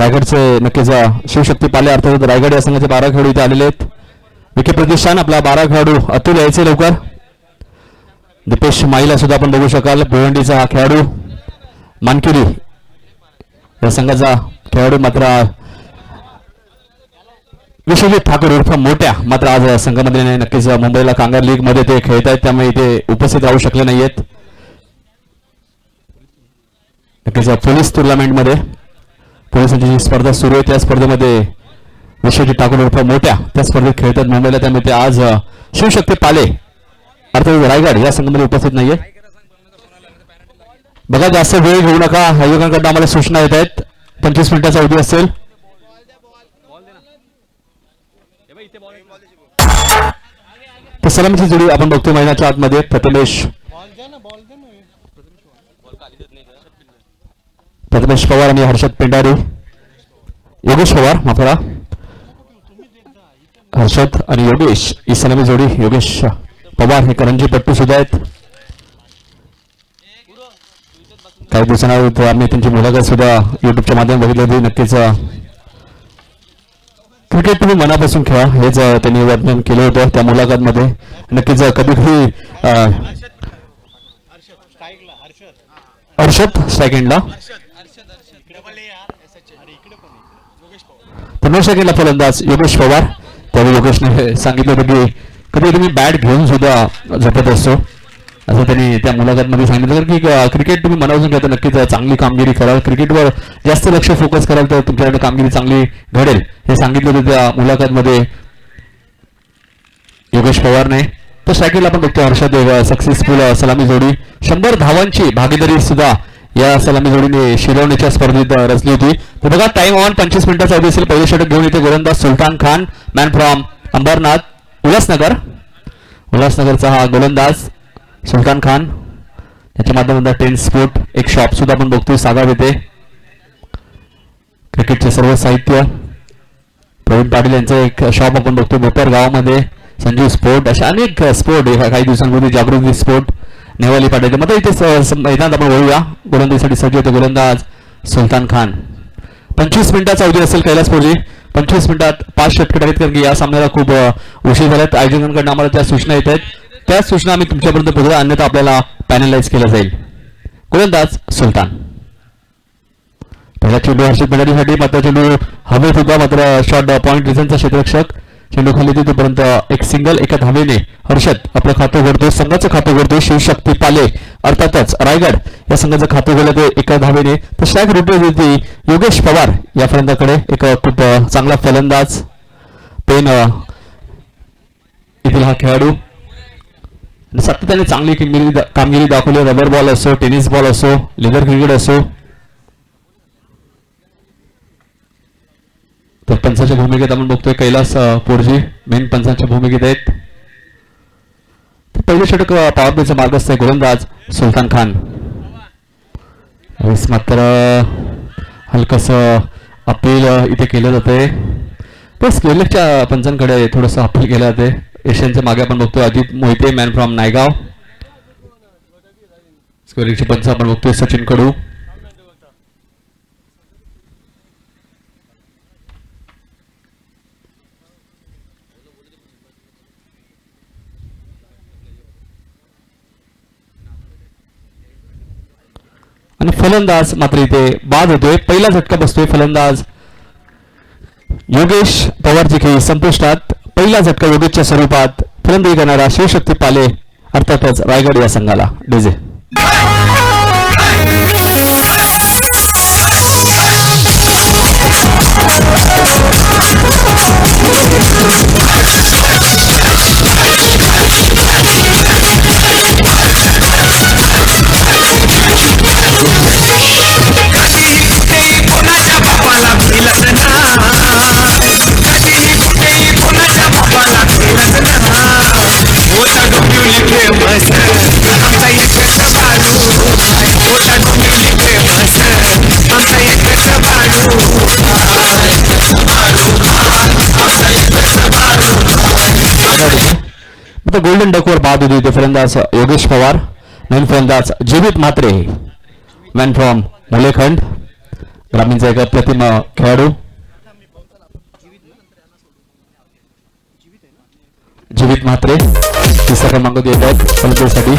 रायगडचे नक्कीच शिवशक्ती पाले अर्थात रायगड या संघाचे 12 खेळाडू इथे आलेले आहेत. विखे प्रतिष्ठान आपला 12 खेळाडू अतुल यायचे लवकर. दीपेश माईला सुद्धा आपण बघू शकाल. भिवंडीचा हा खेळाडू मानकिरी या संघाचा खेळाडू मात्र विश्वजित ठाकूर उर्फ मोठ्या मात्र आज संघामध्ये नाही. नक्कीच मुंबईला कांगार लीग मध्ये ते खेळत आहेत त्यामुळे इथे उपस्थित राहू शकले नाहीयेत. नक्कीच पोलीस टुर्नामेंट मध्ये पोलिसांची जी स्पर्धा सुरू आहे त्या स्पर्धेमध्ये विश्वजित ठाकूर उर्फ मोठ्या त्या स्पर्धेत खेळतात मुंबईला त्यामुळे ते आज शिवशक्ती पाले अर्थात रायगड या संघामध्ये उपस्थित नाहीये. बघा जास्त वेळ घेऊ नका. आयोजकांकडून आम्हाला सूचना येत आहेत. 25 मिनिटाचा अवधी असेल. तर सलामीची जोडी आपण बघतोय मैदानाच्या आतमध्ये प्रथमेश पवार आणि हर्षद पेंडारे. योगेश पवार माफ करा. हर्षद आणि योगेश ही सलामी जोडी. योगेश पवार हे करंजी पट्टू सुद्धा आहेत. काही दिवसांना आम्ही त्यांची मुलाखत सुद्धा युट्यूबच्या माध्यमातून बघितली होती. नक्कीच क्रिकेट तुम्ही मनापासून खेळा हेच त्यांनी वर्णन केलं होतं त्या मुलाखतमध्ये. नक्कीच कधी कधी हर्षद सेकंडला तर सेकंडला फलंदाज योगेश पवार. त्यावेळी योगेशने सांगितलं होतं की कधी तुम्ही बॅट घेऊन सुद्धा झटत असतो असं त्यांनी त्या मुलाखतमध्ये सांगितलं की क्रिकेट तुम्ही मनापासून खेळता नक्कीच चांगली कामगिरी कराल. क्रिकेटवर जास्त लक्ष फोकस कराल तर तुमच्याकडे कामगिरी चांगली घडेल हे सांगितलं होतं त्या मुलाखतमध्ये योगेश पवारने. तर सायकल आपण बघतो हर्षद सक्सेसफुल सलामी जोडी 100 धावांची भागीदारी सुद्धा या सलामी जोडीने शिरवण्याच्या स्पर्धेत रचली होती. तर बघा टाइम ऑन 25 मिनिटाचा अवधी असेल. पहिले षटक घेऊन येते गोलंदाज सुलतान खान मॅन फ्रॉम अंबरनाथ उल्हासनगरचा हा गोलंदाज सुलतान खान. त्याच्या माध्यमातून टेनिस स्पोर्ट एक शॉप सुद्धा आपण बघतोय सागाव येथे. क्रिकेटचे सर्व साहित्य प्रवीण पाटील यांचं एक शॉप आपण बघतोय बोपर गावामध्ये. संजीव स्पोर्ट अशा अनेक स्पोर्ट काही दिवसांपूर्वी जागृती स्पोर्ट नेवाली पाटील. मग इथे मैदानात आपण वळूया. गोलंदाजीसाठी सज्ज होते गोलंदाज सुलतान खान. 25 मिनिटाचा अवधी असेल कैलासपूरजी. 25 मिनिटात 5 षटके टाकत कारण की या सामन्याला खूप उशीर झाल्यात. आयोजकांकडून आम्हाला त्या सूचना येत आहेत. त्या सूचना आम्ही तुमच्यापर्यंत पोहोचवू अन्यथा आपल्याला पॅनलाइज केलं जाईल. गोलंदाज सुलतान. पहिला चेंडू हर्षद पेंडारीसाठी मात्र चेंडू हवेत होता मात्र शॉट पॉईंट रिझनचा क्षेत्ररक्षक चेंडू खाली तोपर्यंत एक सिंगल एका धावेने हर्षद आपलं खातं भरतो. संघाचं खातं भरतो. शिवशक्ती पाले अर्थातच रायगड या संघाचं खातं भरलं ते एका धावेने. तर स्ट्राईक रोटेट होती योगेश पवार या फलंदाजाकडे. एक खूप चांगला फलंदाज पेन येथील हा खेळाडू सातत्याने चांगली कामगिरी दाखवली. रबर बॉल असो टेनिस बॉल असो लेदर क्रिकेट असो. तर पंचांच्या भूमिकेत आपण बघतोय कैलास पोरजी मेन पंचांच्या भूमिकेत आहेत. पहिले षटक पॉवर प्लेचा मार्गस्थ आहे गोलंदाज सुलतान खान. मात्र हलकस अपील इथे केलं जाते. तर स्केलेच्या पंचांकडे थोडंसं अपील केलं जाते. एशियनच्या मागे आपण बघतोय अजित मोहिते मॅन फ्रॉम नायगाव. स्क्वेअरचे पंच आपण बघतोय सचिन कडू. आणि फलंदाज मात्र इथे बाद होतोय. पहिला झटका बसतोय फलंदाज योगेश पवारची खेळी संपुष्टात. पहिला झटका योगेशच्या स्वरूपात फलंदाजी करणारा शिवशक्ती पाले अर्थातच रायगड या संघाला. डीजे गोल्डन डकवर बाद होती. फलंदाज योगेश पवार. नवीन फलंदाज जीवित म्हात्रे मॅन फ्रॉम मुलेखंड. ग्रामीणचा एक अप्रतिम खेळाडू जीवित म्हात्रे तिसरा क्रमांक देत आहेत फलंदाजीसाठी.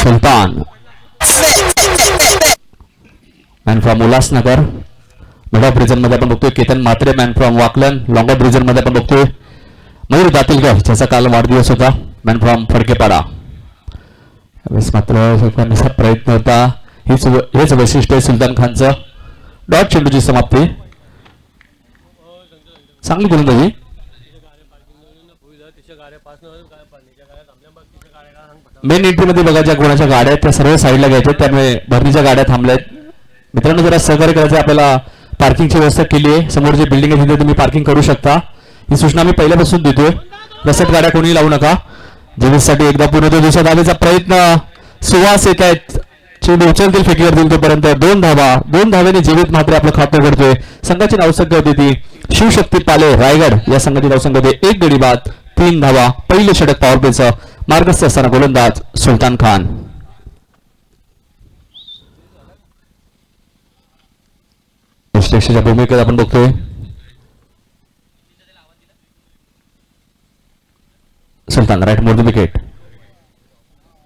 Sultan man from Ulhasnagar. Mid off region मध्ये आपण बघतोय Ketan Mhatre man from Waklan. Long off region मध्ये आपण बघतोय मयूर दातीलकर ज्याचा काल वाढदिवस होता मॅन फ्रॉम फडकेपाडा. मात्र करण्याचा प्रयत्न होता. हेच वैशिष्ट्य आहे सुलतान खानचं. डॉट चेंडूची समाप्ती. चांगली गोलंदाजी. मेन एंट्री मध्ये बघा ज्या कोणाच्या गाड्या आहेत त्या सर्व साईडला घ्यायच्या त्यामुळे भरणीच्या गाड्या थांबल्यात. मित्रांनो जरा सहकार्य करायचं. आपल्याला पार्किंगची व्यवस्था केली आहे. समोर जे बिल्डिंग आहे तिथे तुम्ही पार्किंग करू शकता. ही सूचना मी पहिल्यापासून देतोय. रसट गाड्या कोणी लावू नका. जेवीसाठी एकदा पूर्ण दिवसात आलेचा प्रयत्न. सुवास येत आहेत. चेंडू उचलतील फेकीवर दिल तोपर्यंत 2 धावा. 2 धाव्याने जीवित मात्र आपलं खातं करतोय. संघाची नावसंख्या होती ती शिवशक्ती पाले रायगड. या संघाची नावसंख्या होते 1 गडी बाद 3 धावा. पहिले षटक पॉवर प्लेचं मार्गस्थ असताना गोलंदाज सुलतान खान. भूमिकेत आपण बघतोय Sultan right more the wicket.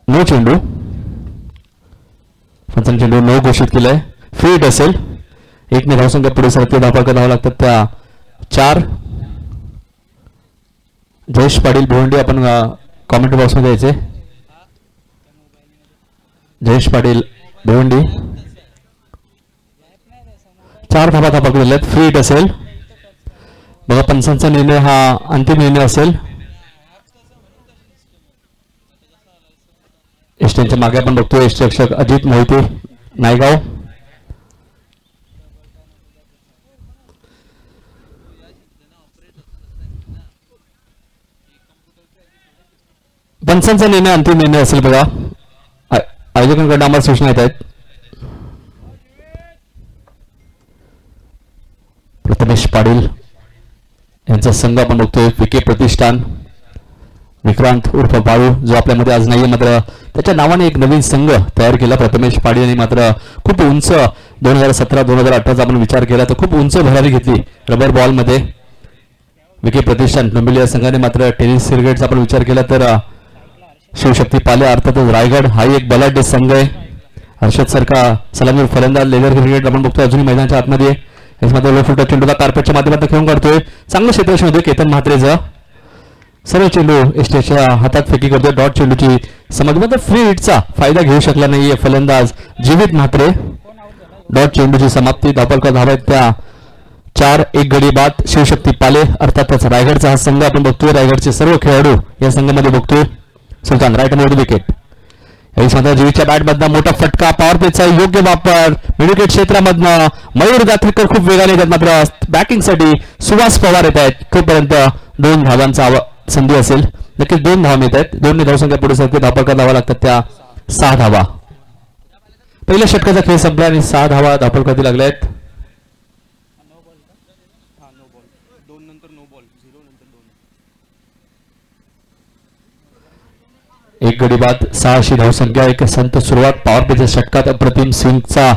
No चेंडू. पंचांनी चेंडू नो घोषित केलाय. फीट असेल. 1 ने धावसंख्या पुढे सरते धावा करावं लागतात त्या 4. जयेश पाटील भिवंडी आपण कॉमेंट बॉक्स मध्ये यायचे. जयेश पाटील भिवंडी 4 धावा पकडलेल्या आहेत. फ्रीट असेल. बघा पंचांचा निर्णय हा अंतिम निर्णय असेल. एसटीच्या मागे आपण बघतोय एसटी रक्षक अजित मोहिते नायगाव. पंचांचा निर्णय अंतिम निर्णय असेल. बघा आयोजकांकडून आम्हाला सूचना येत आहेत. प्रथमेश पाटील यांचा संघ आपण बघतोय विके प्रतिष्ठान. विक्रांत उर्फ बाळू जो आपल्यामध्ये आज नाहीये मात्र त्याच्या नावाने एक नवीन संघ तयार केला प्रथमेश पाटील यांनी. मात्र खूप उंच 2017-2018चा आपण विचार केला तर खूप उंच भरारी घेतली रबर बॉल मध्ये. विके प्रतिष्ठान डोंबिवली या संघाने मात्र टेनिस क्रिकेटचा आपण विचार केला तर शिवशक्ती पाले अर्थातच रायगड हा एक बलाढ्य संघ आहे. हर्षद सारखा सलामीर फलंदाज लेदर क्रिकेट आपण बघतोय अजूनही मैदानाच्या आतमध्ये. याच्यामध्ये लो फुट चेंडूला कार्पेटच्या माध्यमातून खेळून काढतोय. चांगलं क्षेत्ररक्षण होतोय केतन म्हात्रेचं. सर्व चेंडू एसटीच्या हातात फेकी करतोय. डॉट चेंडूची समाधी मात्र फ्री हिटचा फायदा घेऊ शकला नाहीये फलंदाज जीवित म्हात्रे. डॉट चेंडूची समाप्ती. धावफलक धावा आहेत त्या 4. 1 गडी बाद शिवशक्ती पाले अर्थातच रायगडचा हा संघ आपण बघतोय. रायगडचे सर्व खेळाडू या संघामध्ये बघतोय. Sultan right more the wicket. यावेळी मात्र जीवीच्या बॅट मधला मोठा फटका. पॉवर प्लेचा योग्य वापर मिडविकेट क्षेत्रामधनं मयूर दाथेकर खूप वेगाने येतात. मात्र बॅटिंगसाठी सुहास पवार येत आहेत. तोपर्यंत 2 धावांचा संधी असेल. नक्कीच 2 धावा मिळत आहेत. 2 ने धावसंख्या पुढे सरते धावफलक धावा लागतात त्या 6 धावा. पहिल्या षटकाचा खेळ संपला आणि 6 धावा धावफलकावरती लागल्या आहेत. 1 गडी बाद 6 धावसंख्या. एक संत सुरुवात पॉवर प्लेच्या षटकात अप्रतिम स्विंगचा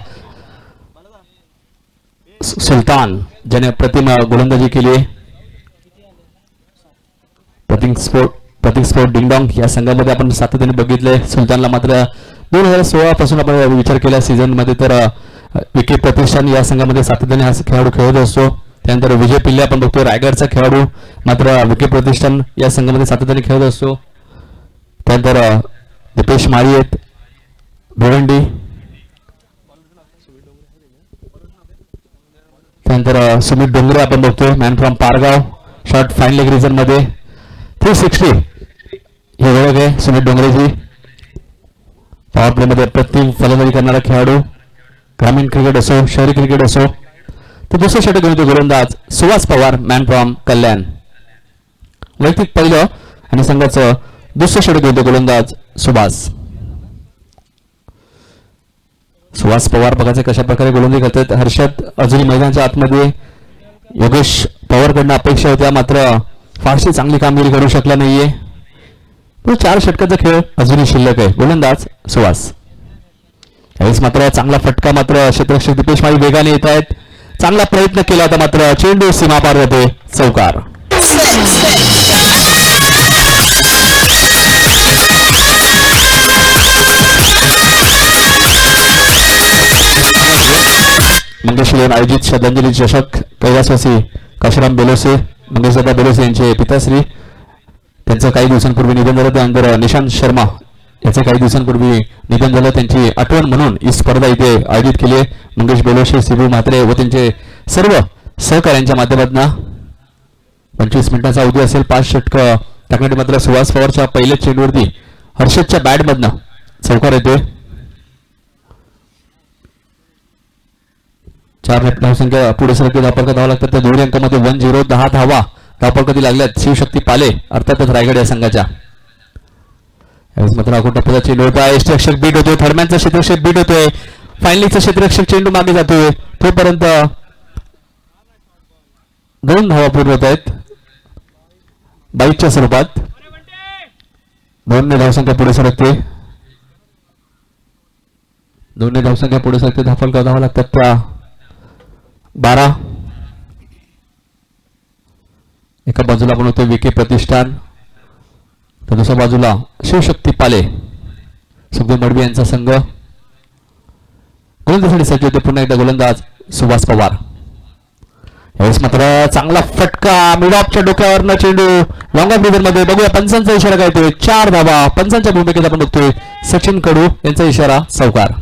सुलतान ज्याने अप्रतिम गोलंदाजी केली आहे. प्रतीक स्पोर्ट डिंगडॉंग या संघामध्ये आपण सातत्याने बघितलंय. सुलतानला मात्र 2016 पासून आपण विचार केला सीझन मध्ये तर विके प्रतिष्ठान या संघामध्ये सातत्याने हा खेळाडू खेळत असतो. त्यानंतर विजय पिल्ले आपण बघतोय रायगडचा खेळाडू मात्र विके प्रतिष्ठान या संघामध्ये सातत्याने खेळत असतो. त्यानंतर दीपेश माळी आहेत भिवंडी. त्यानंतर सुमित डोंगरे आपण बघतोय man from Pargaon. Short fine leg region मध्ये 360 ही ओळख आहे सुमित डोंगरेची. पॉवर प्ले मध्ये अप्रतिम फलंदाजी करणारा खेळाडू. ग्रामीण क्रिकेट असो शहरी क्रिकेट असो तर दुसरं षटक घेऊन गोलंदाज सुहास पवार मॅन फ्रॉम कल्याण. वैयक्तिक पहिलं आणि संघाचं दुसरं षटक घेऊन गोलंदाज सुहास पवार बघायचे कशा प्रकारे गोलंदाजी करतात. हर्षद अजूनही मैदानाच्या आतमध्ये. योगेश पवारकडनं अपेक्षा होत्या मात्र फारशी चांगली कामगिरी करू शकला नाहीये. 4 षटकाचा खेळ अजूनही शिल्लक आहे. गोलंदाज सुहास. यावेळेस मात्र चांगला फटका मात्र क्षेत्ररक्षक दीपेश माळी वेगाने येत आहेत. चांगला प्रयत्न केला होता मात्र चेंडू सीमा पार होते. चौकार. मंगेश आयोजित श्रद्धांजली चषक कैलासवासी काशीराम बेलोसे मंगेशदादा बेलोसे यांचे पिताश्री त्यांचं काही दिवसांपूर्वी निधन झालं. त्यानंतर निशांत शर्मा याचं काही दिवसांपूर्वी निधन झालं. त्यांची आठवण म्हणून ही स्पर्धा इथे आयोजित केली आहे. मंगेश बेलोसे, सिबू म्हात्रे व त्यांचे सर्व सहकाऱ्यांच्या माध्यमातून 25 मिनिटांचा अवधी असेल. 5 षटकं टाकण्यासाठी मात्र सुहास पवारच्या पहिल्याच चेंडूवरती हर्षदच्या बॅटमधनं चौकार येतोय. 4 धावसंख्या पुढे सरकते. धावफलकात धावा लागतात त्या दोन्ही अंकामध्ये 1-0 10 धावा धावफलकातील लागल्यात शिवशक्ती पाले अर्थातच रायगड या संघाच्या. यावेळेस मात्र अकोट टप्प्याचा चेंडू होता. क्षेत्ररक्षक बीट होतोय. थर्डमॅनचा क्षेत्ररक्षक बीट होतोय. फायनलीचा क्षेत्ररक्षक चेंडू मागे जातोय. तोपर्यंत 2 धावा पूर्ण होत आहेत 22च्या स्वरूपात. 2 धावसंख्या पुढे सरकते. 2 धावसंख्या पुढे सरकते. धावफलकात धावा लागतात त्या 12. एका बाजूला आपण होतो विके प्रतिष्ठान तर दुसऱ्या बाजूला शिवशक्ती पाले सुखदेव मडवी यांचा संघ. गोलंदाजीसाठी सज्ज होते पुन्हा एकदा गोलंदाज सुभाष पवार. यावेळेस मात्र चांगला फटका मिड ऑफच्या डोक्यावरनं चेंडू लॉंग ऑफ रिव्हर मध्ये. बघूया पंचांचा इशारा काय येतोय. 4 धावा पंचांच्या भूमिकेत आपण बघतोय. सचिन कडू यांचा इशारा चौकार.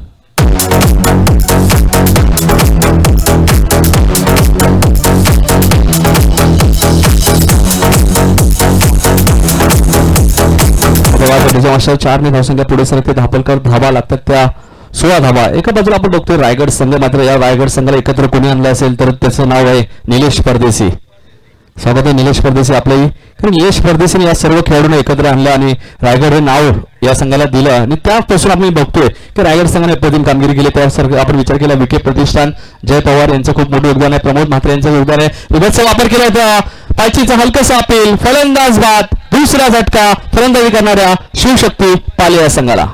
त्याच्या 4 धावसंख्या पुढे सरकते. धावफलकावर धावा लागतात त्या 16 धावा. एका बाजूला आपण बघतोय रायगड संघ. मात्र या रायगड संघाला एकत्र कोणी आणलं असेल तर त्याचं नाव आहे निलेश परदेशी. स्वागत आहे निलेश परदेशी आपलंही. कारण निलेश परदेशीने या सर्व खेळाडूंना एकत्र आणलं आणि रायगड हे नाव या संघाला दिलं आणि त्यापासून आपण बघतोय की रायगड संघाने अप्रतिम कामगिरी केली. त्यासारखं आपण विचार केला विके प्रतिष्ठान जय पवार यांचं खूप मोठं योगदान आहे. प्रमोद म्हात्रे यांचं योगदान आहे. रिव्हर्सचा वापर केला होता. पायचीचा हलकसा अपील फलंदाज बाद. दुसरा झटका फलंदाजी करणाऱ्या शिवशक्ती पाले या संघाला.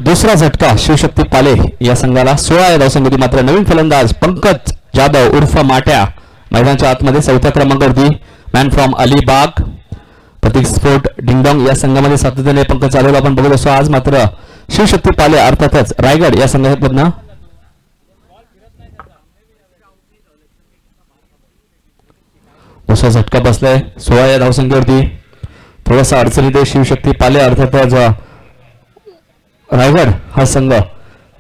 दुसरा झटका शिवशक्ती पाले या संघाला. 16 या धावसंख्येत मात्र नवीन फलंदाज पंकज जाधव उर्फ माट्या मैदानाच्या आतमध्ये 4थ्या क्रमांकावरती. Man from Alibag Pratik sport ding dong या संघामध्ये सातत्याने पंकज जाधवला आपण बघत असतो. आज मात्र शिवशक्ती पाले अर्थातच रायगड या संघामधनं दुसरा झटका बसलाय 16 या धावसंख्येवरती. थोडासा अडचणीत आहे शिवशक्ती पाले अर्थातच रायगड हा संघ.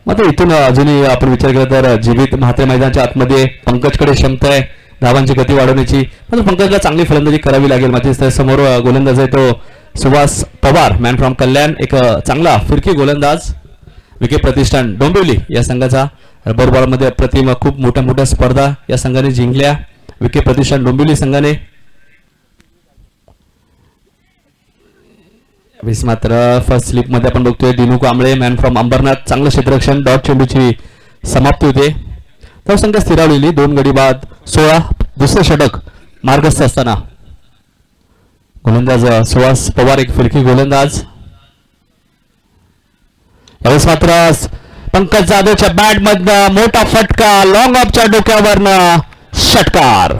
मात्र इथून अजूनही आपण विचार केला तर जीवित म्हात्रे मैदानाच्या आतमध्ये पंकजकडे क्षमता आहे धावांची गती वाढवण्याची. मात्र पंकजला चांगली फलंदाजी करावी लागेल. मात्र समोर गोलंदाज आहे तो सुभाष पवार मॅन फ्रॉम कल्याण. एक चांगला फिरकी गोलंदाज. विके प्रतिष्ठान डोंबिवली या संघाचा. रबर बॉलमध्ये अप्रतिम खूप मोठ्या मोठ्या स्पर्धा या संघाने जिंकल्या. विके प्रतिष्ठान डोंबिवली संघाने. मात्र फर्स्ट स्लिप मध्ये आपण बघतोय दिनू कांबळे मॅन फ्रॉम अंबरनाथ. चांगलं क्षेत्ररक्षण. डॉट चेंडूची समाप्ती होते. धावसंख्या स्थिरावलेली 2 गडी बाद 16. दुसरं षटक मार्गस्थ असताना गोलंदाज सुहास पवार एक फिरकी गोलंदाज. यावेळेस मात्र पंकज जाधवच्या बॅट मधनं मोठा फटका लॉंग ऑफच्या डोक्यावरनं षटकार.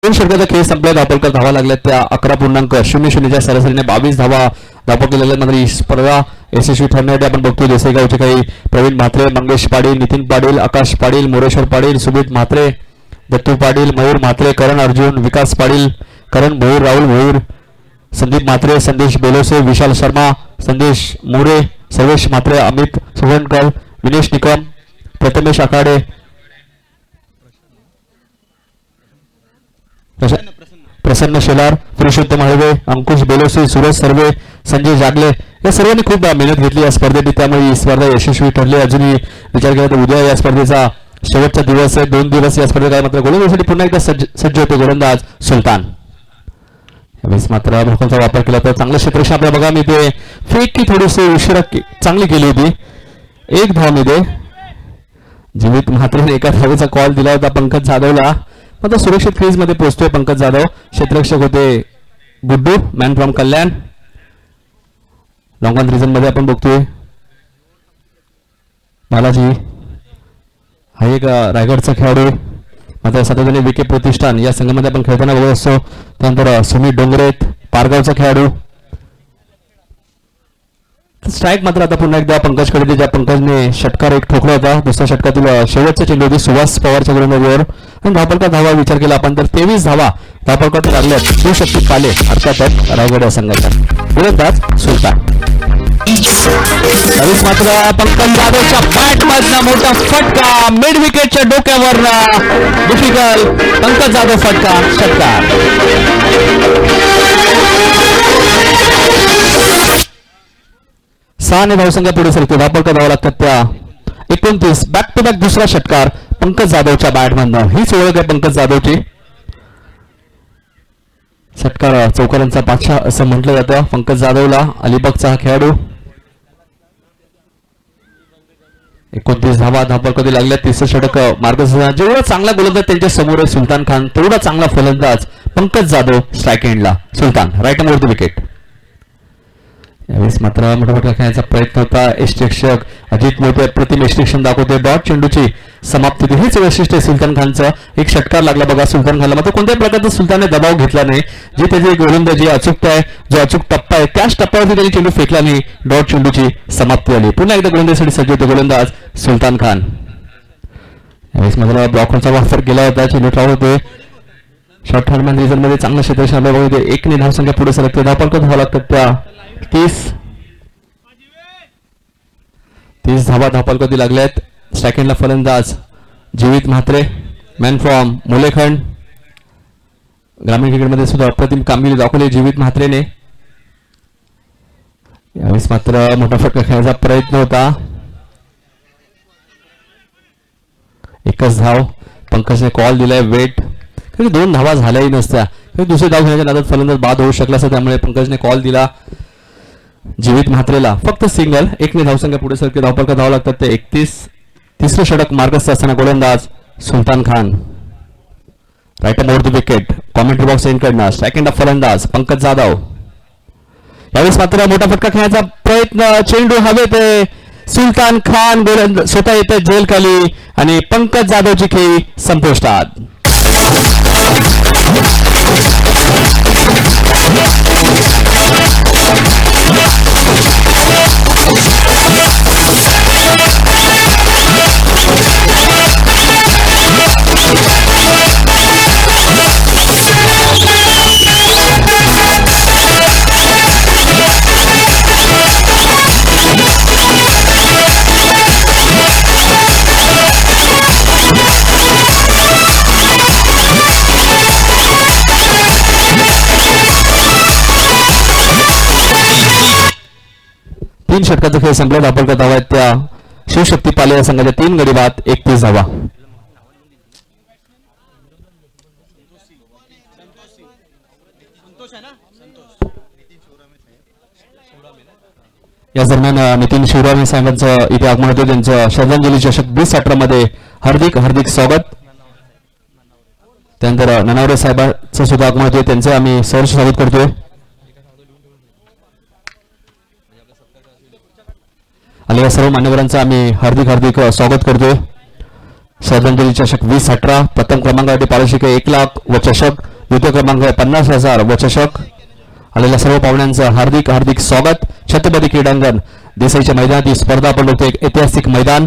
षटकाचा खेळ संपला. धावफलकात धावा लागल्या त्या 11.00 सरासरीने 22 धावा धावफलक केलेल्या. मात्र ही स्पर्धा यशस्वी ठरण्यासाठी आपण बघतोय देसाईगावचे काही प्रवीण म्हात्रे, मंगेश पाटील, नितीन पाटील, आकाश पाटील, मोरेश्वर पाटील, सुमित म्हात्रे दत्तू पाटील, मयूर म्हात्रे, करण अर्जुन, विकास पाटील, करण भोईर, राहुल भोईर, संदीप म्हात्रे, संदेश बेलोसे, विशाल शर्मा, संदेश मोरे, सर्वेश म्हात्रे, अमित सुगणकर, विनेश निकम, प्रथमेश आखाडे, प्रसन्न शेलार, पुरुषोत्तम हळवे, अंकुश बेलोसे, सूरज सर्वे, संजय जागले या सर्वांनी खूप मेहनत घेतली या स्पर्धेत. त्यामुळे ही स्पर्धा यशस्वी ठरली. अजूनही विचार केला तर उद्या या स्पर्धेचा शेवटचा दिवस आहे. 2 दिवस या स्पर्धेत मात्र गोलंदाजीसाठी पुन्हा एकदा सज्ज होते गोलंदाज सुलतान. यावेळेस मात्र ब्लॉकचा वापर केला तर चांगलं क्षेत्ररक्षण आपल्याला बघा मिळते. फेक की थोडीशी उशिरा चांगली केली होती. 1 धावमध्ये जीवित म्हात्रेने एका धावेचा कॉल दिला होता पंकज जाधवला. मात्र सुरक्षित क्रीज मध्ये पोहोचतोय पंकज जाधव. क्षेत्ररक्षक होते Guddu, man from Kalyan. Long on reason मध्ये आपण बघतोय बालाजी हा एक रायगडचा खेळाडू. मात्र सातत्याने विके प्रतिष्ठान या संघामध्ये आपण खेळताना बघत असतो. त्यानंतर सुमित डोंगरेत पारगावचा खेळाडू. स्ट्राईक मात्र आता पुन्हा एकदा पंकजकडे, ज्या पंकजने षटकार एक ठोकला होता. दुसऱ्या षटकातील शेवटचा चेंडू होती सुभाष पवारच्या गोलंदाजीवर. आणि धावपलका धावा विचार केला आपण तर 23 धावा धावपलकात लागल्यात. शिवशक्ती पाले अर्थातच रायगड या संघाच्या गोलंदाज सुलतान. मात्र पंकज जाधवच्या बॅट मधला मोठा फटका मिड विकेटच्या डोक्यावर डिफिकल्ट. पंकज जाधव फटका षटकार. 6 धावसंख्या पुढे सरतो. धावपलका धावा लागतात त्या 29. बॅक टू बॅक दुसरा षटकार पंकज जाधवच्या बॅटमधनं. हीच ओळख आहे पंकज जाधवची. षटकार चौकारांचा बादशाह असं म्हटलं जातं पंकज जाधवला. अलिबागचा हा खेळाडू. 29 धावा धावपलकात लागल्या. 30 षटक मार्गदर्शन. जेवढा चांगला गोलंदाज त्यांच्या समोर आहे सुलतान खान, तेवढा चांगला फलंदाज पंकज जाधव स्ट्राईक एंडला. सुलतान राईट मोर द विकेट. यावेळेस मात्र मोठा खेळण्याचा प्रयत्न होता. यष्टिरक्षक अजित मोठे प्रतिम यष्टिरक्षण दाखवते. डॉट चेंडूची समाप्ती. हेच वैशिष्ट्य सुलतान खानचं. एक षटकार लागला बघा सुलतान खानला. मात्र कोणत्याही प्रकारचा सुलतानने दबाव घेतला नाही. जी त्याची गोलंदाजी अचूकता आहे, जो अचूक टप्पा आहे, त्याच टप्प्यावरती त्यांनी चेंडू फेकला नाही. डॉट चेंडूची समाप्ती आली. पुन्हा एकदा गोलंदाजीसाठी सज्ज होते गोलंदाज सुलतान खान. यावेळेस मात्र ब्लॉकरचा वापर केला होता. चेंडू ट्राउट होते. शॉर्ट हँडमॅन रिझन मध्ये चांगलं क्षेत्ररक्षण बघा. 1 धावसंख्या पुढे सरकते. धावपलकात धावा लागतात त्या 30 धावा धावपलकात लागल्यात. सेकंडला फलंदाज जीवित म्हात्रे, मॅन फ्रॉम मुलेखंड. ग्रामीण क्रिकेटमध्ये सुद्धा अप्रतिम कामगिरी दाखवली जीवित म्हात्रेने. यावेळेस मात्र मोठा फटका खेळण्याचा प्रयत्न होता. 1च धाव. पंकजने कॉल दिलाय वेट. 2 धावा झाल्याही नसत्या. दुसरी धाव घेण्याच्या नादात फलंदाज बाद होऊ शकला असता. त्यामुळे पंकजने कॉल दिला जीवित म्हात्रेला. फक्त सिंगल. 1 धावसंख्या पुढे सरके. धावपलकात धावा लागतात ते 31. तिसरं षटक मार्गस्थ असताना गोलंदाज Sultan Khan. Right more the wicket. Commentary box एंडकडनं सेकंड फलंदाज पंकज जाधव. यावेळेस मात्र मोठा फटका खेळण्याचा प्रयत्न. चेंडू हवेत. सुलतान खान गोलंदाज स्वतः येते जेल खाली आणि पंकज जाधवची खेळी संपुष्टात. तीन षटकाचा खेळ संपला. धावपलकात धावा आहेत त्या शिवशक्ती पाले या संघाच्या 3 गडी बाद 31 धावा. या दरम्यान नितीन शिवरामे साहेबांचं इथे आगमन होतं. त्यांचं श्रद्धांजली चषक 2018 मध्ये हार्दिक हार्दिक स्वागत. त्यानंतर ननावरे साहेबांचं सुद्धा आगमन होते. त्यांचे आम्ही सहर्ष स्वागत करतोय. आलेल्या सर्व मान्यवरांचं आम्ही हार्दिक हार्दिक स्वागत करतोय. श्रद्धांजली चषक 2018 प्रथम क्रमांकासाठी पारितोषिक 1 लाख व चषक. द्वितीय क्रमांक 50,000 व चषक. आलेल्या सर्व पाहुण्यांचं हार्दिक हार्दिक स्वागत. छत्रपती क्रीडांगण देसाईच्या मैदानात ही स्पर्धा आपण बघतोय. एक ऐतिहासिक मैदान,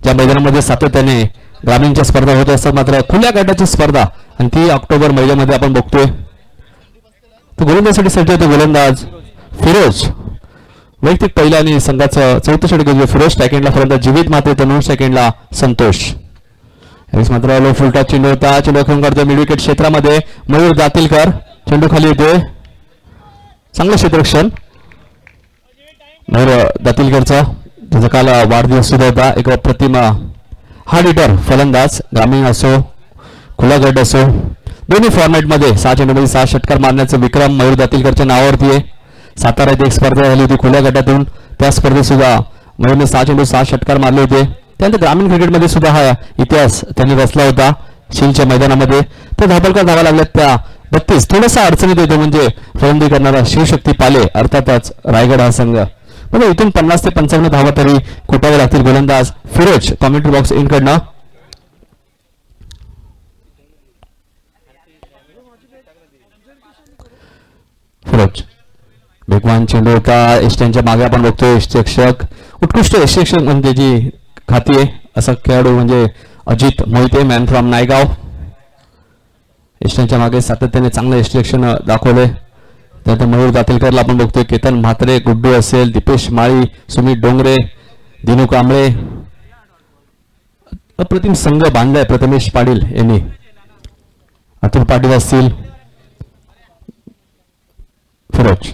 ज्या मैदानामध्ये सातत्याने ग्रामीणच्या स्पर्धा होत असतात, मात्र खुल्या गटाची स्पर्धा आणि ती ऑक्टोबर महिन्यामध्ये आपण बघतोय. तर गोलंदाजीसाठी सज्ज होते गोलंदाज फिरोज. वैयक्तिक पहिला आणि संघाचं चौथं षटक घेतलं फिरोज. सेकंडला फलंदाज जीवित माते तर 9 सेकंडला संतोष. यावेळेस मात्र लो फुलटा चेंडू होता. चेंडू खेळून काढतोय मिड विकेट क्षेत्रामध्ये मयूर दातीलकर. चेंडू खाली येतोय. चांगलं क्षेत्ररक्षण मयूर दातीलकरचा. त्याचा काल वाढदिवस सुद्धा होता. एक अप्रतिम हार्ड हिटर फलंदाज, ग्रामीण असो खुला गट असो दोन्ही फॉर्मॅटमध्ये 6 चेंडूमध्ये 6 षटकार मारण्याचा विक्रम मयूर दातीलकरच्या नावावरती आहे. सातारा येथे एक स्पर्धा झाली होती खुल्या गटातून. त्या स्पर्धेत सुद्धा मयूरने 6 चेंडू 6 षटकार मारले होते. त्यानंतर ग्रामीण क्रिकेटमध्ये सुद्धा हा इतिहास त्यांनी रचला होता शीलच्या मैदानामध्ये. तर धापलकर धावा लागल्यात त्या 32. थोडासा अडचणीत येतो म्हणजे फलंदाजी करणारा शिवशक्ती पाले अर्थातच रायगड हा संघ. म्हणजे इथून 50 ते 55 धावा तरी कुटावे लागतील. गोलंदाज फिरोज कॉमेंट्री बॉक्स इनकडनं. फिरोज बेगवान चेंडू होता. एस्ट्यांच्या मागे आपण बघतोय शिक्षक उत्कृष्ट शिक्षक म्हणजे जी खाती आहे असा खेळाडू म्हणजे अजित मोहिते मॅन फ्रॉम नायगाव. एस्ट्यांच्या मागे सातत्याने चांगलं एस्ट्रेक्शन दाखवलंय. त्यानंतर मयूर दातीलकरला आपण बघतोय. केतन म्हात्रे गुड्डू असेल, दीपेश माळी, सुमित डोंगरे, दिनू कांबळे. अप्रतिम संघ बांधलाय प्रथमेश पाटील यांनी. अतुल पाटील असतील. फिरोज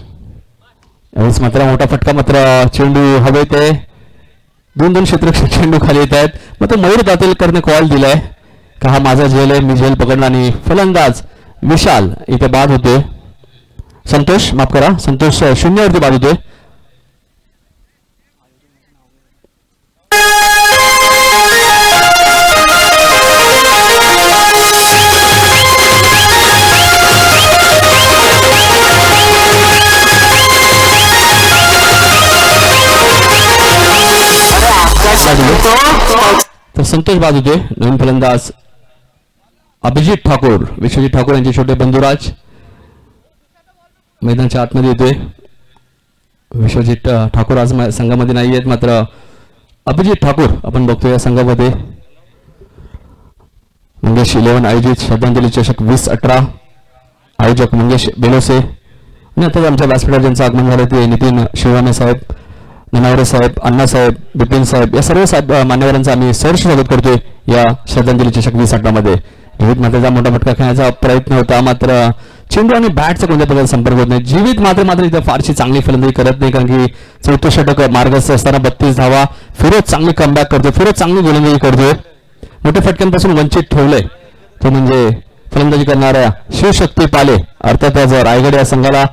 यावेळेस मात्र मोठा फटका मात्र चेंडू हवेत आहे. 2 क्षेत्ररक्षक चेंडू खाली येत आहेत. मात्र मयूर दातीलकरने कॉल दिलाय का हा माझा झेल आहे, मी झेल पकडणार. आणि फलंदाज विशाल इथे बाद होते. संतोष माफ करा, संतोष 0 वरती बाद होते. तर संतोष बाद होते. नवीन फलंदाज अभिजित ठाकूर, विश्वजित ठाकूर यांचे छोटे बंधुराज मैदानाच्या आतमध्ये येतोय. विश्वजित ठाकूर आज संघामध्ये नाही आहेत, मात्र अभिजित ठाकूर आपण बघतोय या संघामध्ये. मंगेश 11 आयोजित श्रद्धांजली चषक 2018 आयोजक मंगेश बेलोसे. आणि आता आमच्या व्यासपीठावर ज्यांचं आगमन झालं ते नितीन शिवरामे साहेब, ननावरे साहेब, अण्णासाहेब, बिपिन साहेब या सर्व साहेब मान्यवरांचं आम्ही सहर्ष स्वागत करतोय या श्रद्धांजली चषक 2018 मध्ये. जीवित मात्रेचा मोठा फटका खेळण्याचा प्रयत्न होता, मात्र चेंडू आणि बॅटचा कोणत्या प्रकारचा संपर्क होत नाही. जीवित मात्र इथं फारशी चांगली फलंदाजी करत नाही, कारण की 4थं षटक मार्गस्थ असताना 32 धावा. फिरोज चांगली कमबॅक करतोय, फिरोज चांगली गोलंदाजी करतोय. मोठ्या फटक्यांपासून वंचित ठेवलंय तो म्हणजे फलंदाजी करणाऱ्या शिवशक्ती पाले अर्थातच रायगड या संघाला.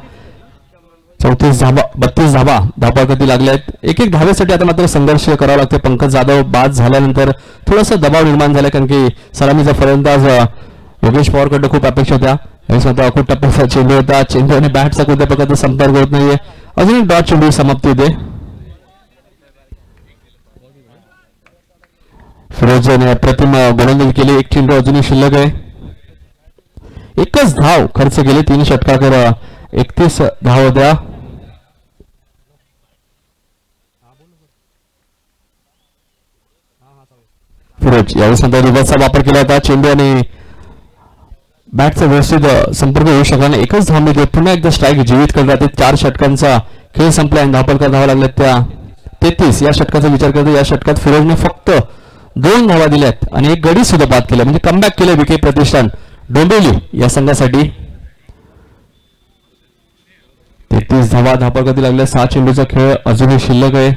32 धावा धापाकती लागल्यात. एक धावेसाठी आता मात्र संघर्ष करावा लागतो. पंकज जाधव बाद झाल्यानंतर थोडासा दबाव निर्माण झाला, कारण की सलामीचा फलंदाज योगेश पवारकडे खूप अपेक्षा होत्या. यावेळेस मात्र अखूट टप्प्याचा चेंडू होता. चेंडू आणि बॅटचा कोणत्या प्रकारचा संपर्क होत नाहीये. अजून एक डॉट चेंडू समाप्ती होते. फिरोजने अप्रतिम गोलंदाजी केली. एक चेंडू अजूनही शिल्लक आहे. एकच धाव खर्च केले. 3 षटकावर 31 धाव होत्या. फिरोज यावेळेस नंतर रिव्हर्सचा वापर केला होता. चेंडू आणि बॅटचा व्यवस्थित संपर्क होऊ शकला नाही. एकच धाव मिळते. पुन्हा एकदा स्ट्राईक जीवित करत राहते. 4 षटकांचा खेळ संपला आणि धापलकर धावा लागल्यात त्या 33. या षटकाचा विचार करतो या षटकात फिरोजने फक्त 2 धावा दिल्यात आणि एक गडी सुद्धा बाद केला, म्हणजे कमबॅक केलं विके प्रतिष्ठान डोंबिवली या संघासाठी. 33 धावा धापलकर लागल्या. 6 चेंडूचा खेळ अजूनही शिल्लक आहे.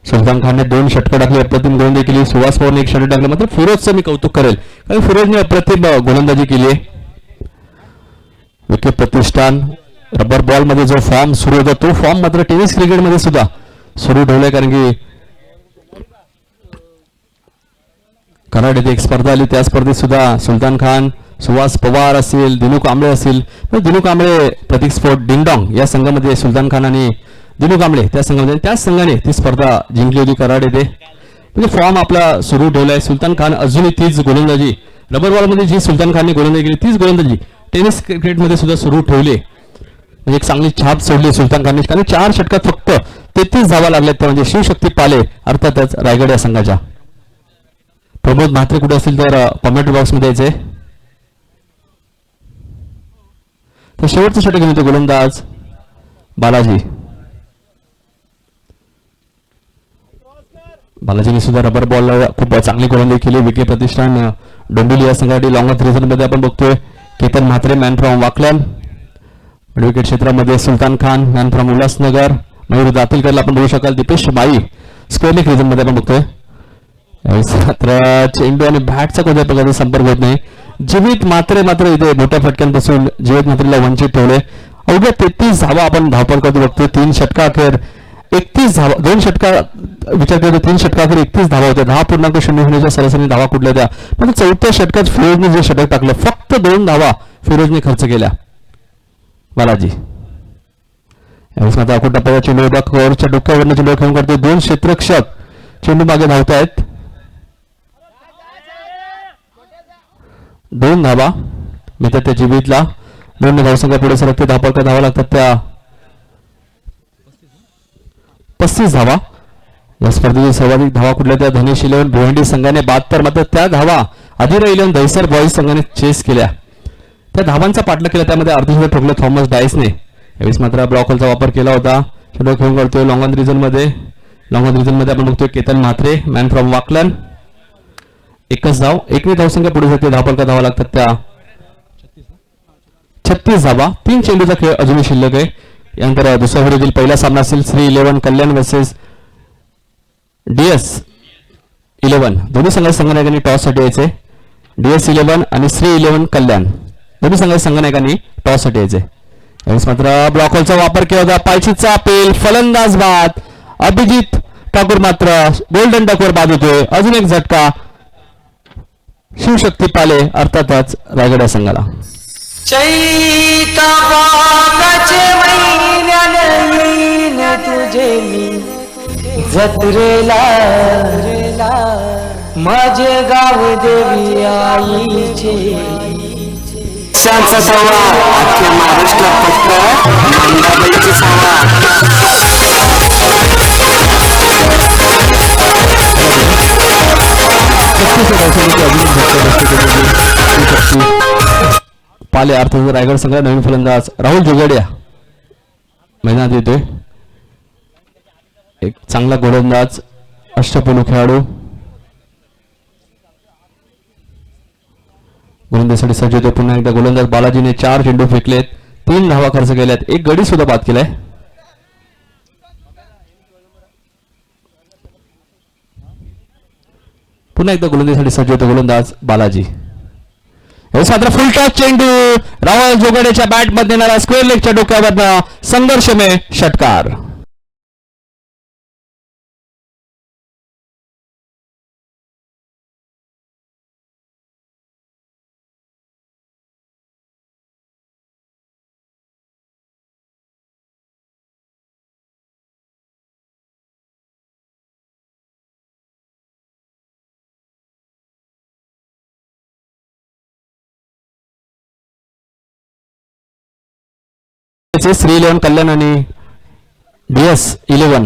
सुलतान खानने 2 षटकं टाकली. अप्रतिम गोलंदाजी केली. सुहास पवारने 1 षटक टाकलं. मात्र फिरोजचं मी कौतुक करेल, कारण फिरोजने अप्रतिम गोलंदाजी केली आहे. विके प्रतिष्ठान रबर बॉल मध्ये जो फॉर्म सुरू होता तो फॉर्म मात्र टेनिस क्रिकेटमध्ये सुद्धा सुरू ठेवलाय, कारण की कराड येथे एक स्पर्धा आली. त्या स्पर्धेत सुद्धा सुलतान खान, सुहास पवार असेल, दिनू कांबळे असतील. दिनू कांबळे प्रतीक स्पोर्ट डिंगडॉंग या संघामध्ये सुलतान खान आणि दिनू कांबळे त्या संघामध्ये त्याच संघाने ती स्पर्धा जिंकली होती कराड येथे. म्हणजे फॉर्म आपला सुरू ठेवलाय. सुलतान खान अजूनही तीच गोलंदाजी रबर बॉल मध्ये जी सुलतान खानने गोलंदाजी केली तीच गोलंदाजी टेनिस क्रिकेटमध्ये सुद्धा सुरू ठेवली. म्हणजे एक चांगली छाप सोडली सुलतान खानने आणि 4 षटकात फक्त 33 धावा लागल्यात त्या म्हणजे शिवशक्ती पाले अर्थातच रायगड या संघाच्या. प्रमोद म्हात्रे कुठे असतील तर कमेंट बॉक्स मध्ये यायचे. तर शेवटचं षटक घेऊन येतो गोलंदाज बालाजी. बालाजीने सुद्धा रबर बॉल खूप चांगली गोलंदाजी केली. विके प्रतिष्ठान डोंबिवली या संघासाठी लॉंग ऑफ रिझन मध्ये आपण बघतोय Ketan Mhatre man from Waklan. Wicket क्षेत्रामध्ये सुलतान खान मॅन फ्रॉम उल्हासनगर. मयूर दातीलकरला आपण बघू शकाल. दीपेश माई स्क्वेअर लेग रिझन मध्ये आपण बघतोय. मात्र चेंडू आणि बॅटचा कोणत्या प्रकारचा संपर्क होत नाही. जीवित मात्र इथे मोठ्या फटक्यांपासून जीवित मात्रेला वंचित ठेवले. अवघ्या 33 धावा आपण धावपळ करतो बघतोय. 3 षटका अखेर 31 धावा 2 षटका विचार करतो 3 षटका अखेर 31 धावा होत्या. 10.00 सरासरी धावा कुठल्या त्या. पण 4थ्या षटकात फिरोजने जे षटक टाकलं फक्त 2 धावा फिरोजने खर्च केल्या. बालाजी आता टप्प्याचा चेंडू कोरच्या डोक्यावरनं चेंडू खेळून करते. 2 क्षेत्ररक्षक चेंडू मागे धावत आहेत. 2 धावा मिळतात त्या जीवितला. 2 धावसंख्या पुढे सरकते. धावपळ धावा लागतात त्या 35 धावा. या स्पर्धेची सर्वाधिक धावा कुठल्या त्या धनेश 11 भिवंडी संघाने 72. मात्र त्या धावा अधिरा 11 दहिसर बॉईज संघाने चेस केल्या. त्या धावांचा पाठलाग केला. त्यामध्ये अर्धशतक ठोकलं थॉमस डायसने. यावेळेस मात्र ब्लॉकलचा वापर केला होता. चेंडू खेळून करतोय लॉंग ऑन रिजन मध्ये आपण बघतोय केतन म्हात्रे मॅन फ्रॉम वाकलन. 1 धाव 1 धावसंख्या पुढे जाते. धावपळ धावा लागतात त्या 36 धावा. 3 चेंडूचा खेळ अजूनही शिल्लक आहे. यानंतर दुसऱ्या फेरीतील पहिला सामना असेल श्री 11 कल्याण वर्सेस DS 11. दोन्ही संघनायकांनी टॉस साठी यायचे. DS 11 आणि श्री 11 कल्याण दोन्ही संघनायकांनी टॉस साठी यायचे. यावेळेस मात्र ब्लॉकलचा वापर केला होता. पायचीचा अपील फलंदाज बाद. अभिजित ठाकूर मात्र गोल्डन डकवर बाद होतोय. अजून एक झटका शिवशक्ती पाले अर्थातच रायगड या संघाला. तुझे मी जत्रेला माझे गाव देवी आईचे सवा अख्ख्या महाराष्ट्रात फक्त मंदाबाईची सवा. पाले अर्थात रायगड संघ नवीन फलंदाज राहुल जोगडिया मैदानात येतोय. एक चांगला गोलंदाज अष्टपैलू खेळाडू गोलंदाजीसाठी सज्ज होते. पुन्हा एकदा गोलंदाज बालाजीने 4 चेंडू फेकलेत. 3 धावा खर्च केल्यात. 1 गडी सुद्धा बाद केलाय. पुन्हा एकदा गोलंदाजीसाठी सज्ज होते गोलंदाज बालाजी. मात्र फुल टॉस चेंडू राहुल जोगड्याच्या बॅट मध्ये येणारा स्क्वेअर लेगच्या डोक्यावर संघर्षमय षटकार. श्री 11 कल्याण आणि DS 11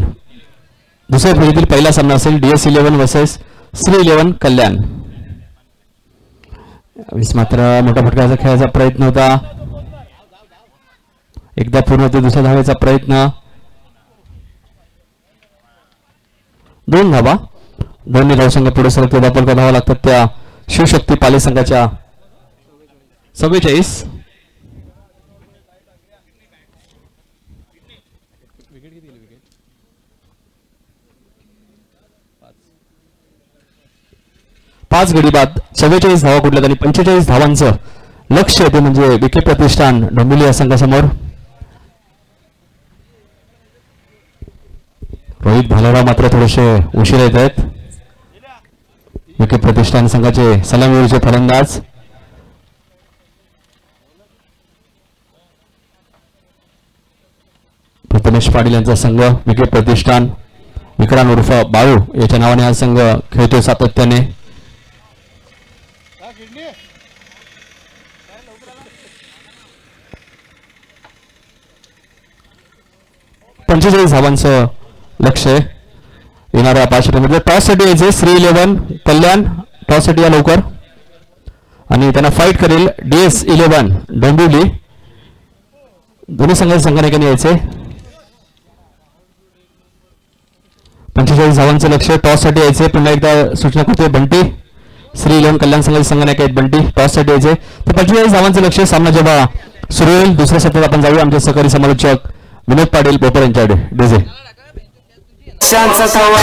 दुसऱ्या फेरीतील पहिला सामना असेल. DS 11 वर्सेस श्री 11 कल्याण. मात्र मोठा फटकाचा खेळायचा प्रयत्न होता. एकदा पूर्ण होते. दुसऱ्या धावेचा प्रयत्न. 2 धावा. दोन्ही धावसंघ पुढे सरकते. धावपळ धावा लागतात त्या शिवशक्ती पाले संघाच्या 44. पाच गडी बाद 44 धावा कुठल्यात आणि 45 धावांचं लक्ष ते म्हणजे विके प्रतिष्ठान डोंबिवली या संघासमोर. रोहित भालेराव मात्र थोडेसे उशीर येत आहेत. विके प्रतिष्ठान संघाचे सलामीवीरचे फलंदाज प्रथमेश पाटील यांचा संघ विके प्रतिष्ठान विक्रांत उर्फ बाळू याच्या नावाने हा संघ खेळतोय सातत्याने. 45 धावांचं लक्ष आहे येणाऱ्या 5 षटकांमध्ये. टॉससाठी यायचे श्री 11 कल्याण, टॉससाठी या लवकर. आणि त्यांना फाईट करेल DS11 डोंबिवली. दोन्ही संघाने यायचे. 45 धावांचं लक्ष. टॉससाठी यायचे. पुन्हा एकदा सूचना करतोय बंटी. श्री 11 कल्याण संघाने आहेत बंटी. टॉससाठी यायचे. तर 45 धावांचं लक्ष. सामना जेव्हा सुरू होईल दुसऱ्या सत्रात आपण जाऊया. आमचे सहकारी समालोचक विनोद पाटील बोपर यांच्याकडे. डीजे शांतता तवा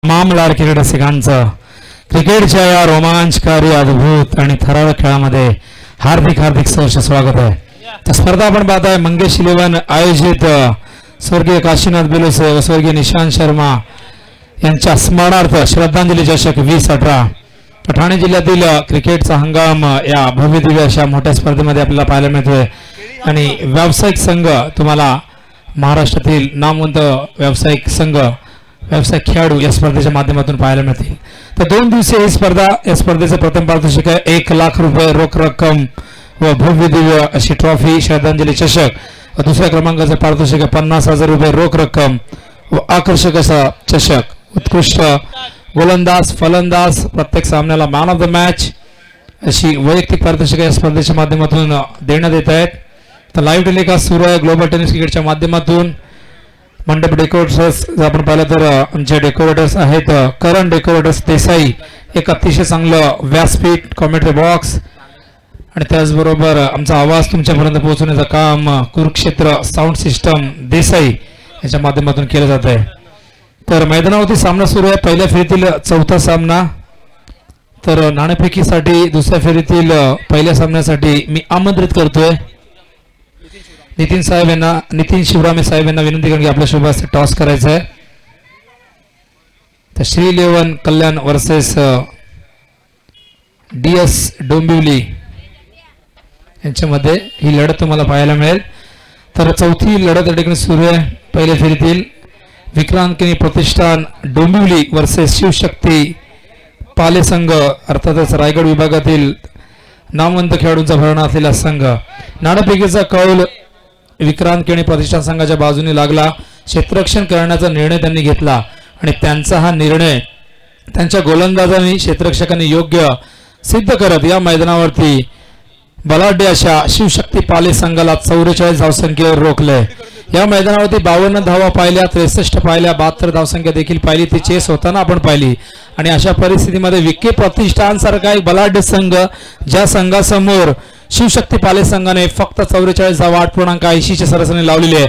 तमाम लाडके रसिकांचं क्रिकेटच्या या रोमांचकारी अद्भुत आणि थरारक खेळामध्ये हार्दिक हार्दिक सहर्ष स्वागत आहे. तर स्पर्धा आपण पाहताय मंगेश 11 आयोजित स्वर्गीय काशीनाथ बेलोसे व स्वर्गीय निशांत शर्मा यांच्या स्मरणार्थ श्रद्धांजली चषक 2018. ठाणे जिल्ह्यातील क्रिकेटचा हंगाम या भव्य दिव्य अशा मोठ्या स्पर्धेमध्ये आपल्याला पाहायला मिळतोय. आणि व्यावसायिक संघ तुम्हाला महाराष्ट्रातील नामवंत व्यावसायिक संघ व्यावसायिक खेळाडू या स्पर्धेच्या माध्यमातून पाहायला मिळतील. तर 2 दिवसीय ही स्पर्धा. या स्पर्धेचे प्रथम पारितोषिक आहे 1 लाख रुपये रोख रक्कम व भव्य दिव्य अशी ट्रॉफी श्रद्धांजली चषक. व दुसऱ्या क्रमांकाचे पारितोषिक आहे 50,000 रुपये रोख रक्कम व आकर्षक असा चषक. उत्कृष्ट गोलंदाज फलंदाज प्रत्येक सामन्याला मॅन ऑफ द मॅच अशी वैयक्तिक पारितोषिक या स्पर्धेच्या माध्यमातून देण्यात येत आहेत. तर लाईव्ह टेलिकास्ट सुरू आहे ग्लोबल टेनिस क्रिकेटच्या माध्यमातून. मंडप डेकोरेटर्स आपण पाहिलं तर आमचे डेकोरेटर्स आहेत करण डेकोरेटर्स देसाई. एक अतिशय चांगलं व्यासपीठ कॉमेंट्री बॉक्स आणि त्याचबरोबर आमचा आवाज तुमच्यापर्यंत पोहोचवण्याचं काम कुरुक्षेत्र साऊंड सिस्टम देसाई याच्या माध्यमातून केलं जात आहे. तर मैदानावरती सामना सुरू आहे. पहिल्या फेरीतील 4था सामना. तर नाणेफेकीसाठी दुसऱ्या फेरीतील पहिल्या सामन्यासाठी मी आमंत्रित करतोय नितीन शिवरामे साहेब यांना विनंती करून की आपल्या शुभ हस्ते टॉस करायचं आहे. तर श्री 11 कल्याण वर्सेस DS डोंबिवली यांच्यामध्ये ही लढत तुम्हाला पाहायला मिळेल. तर 4थी लढत या ठिकाणी सुरू आहे. पहिल्या फेरीतील विक्रांत प्रतिष्ठान डोंबिवली वर्सेस शिवशक्ती पाले संघ अर्थातच रायगड विभागातील नामवंत खेळाडूंचा भरणा असलेला संघ. नाणेफेकीचा कौल विक्रांत केणी प्रतिष्ठान संघाच्या बाजूने लागला. क्षेत्ररक्षण करण्याचा निर्णय त्यांनी घेतला आणि त्यांचा हा निर्णय त्यांच्या गोलंदाजांनी क्षेत्ररक्षकांनी योग्य सिद्ध करत या मैदानावरती बलाढ्य अशा शिवशक्ती पाले संघाला 44 धावसंख्येवर रोखले. या मैदानावरती 52 धावा पाहिल्या, 63 पाहिल्या, 72 धावसंख्या देखील पाहिली. ती चेस होताना आपण पाहिली. आणि अशा परिस्थितीमध्ये विखे प्रतिष्ठान सारखा एक बलाढ्य संघ ज्या संघासमोर शिवशक्ती पाले संघाने फक्त 44 धावा 8.80 च्या सरासरीने लावलेली आहे.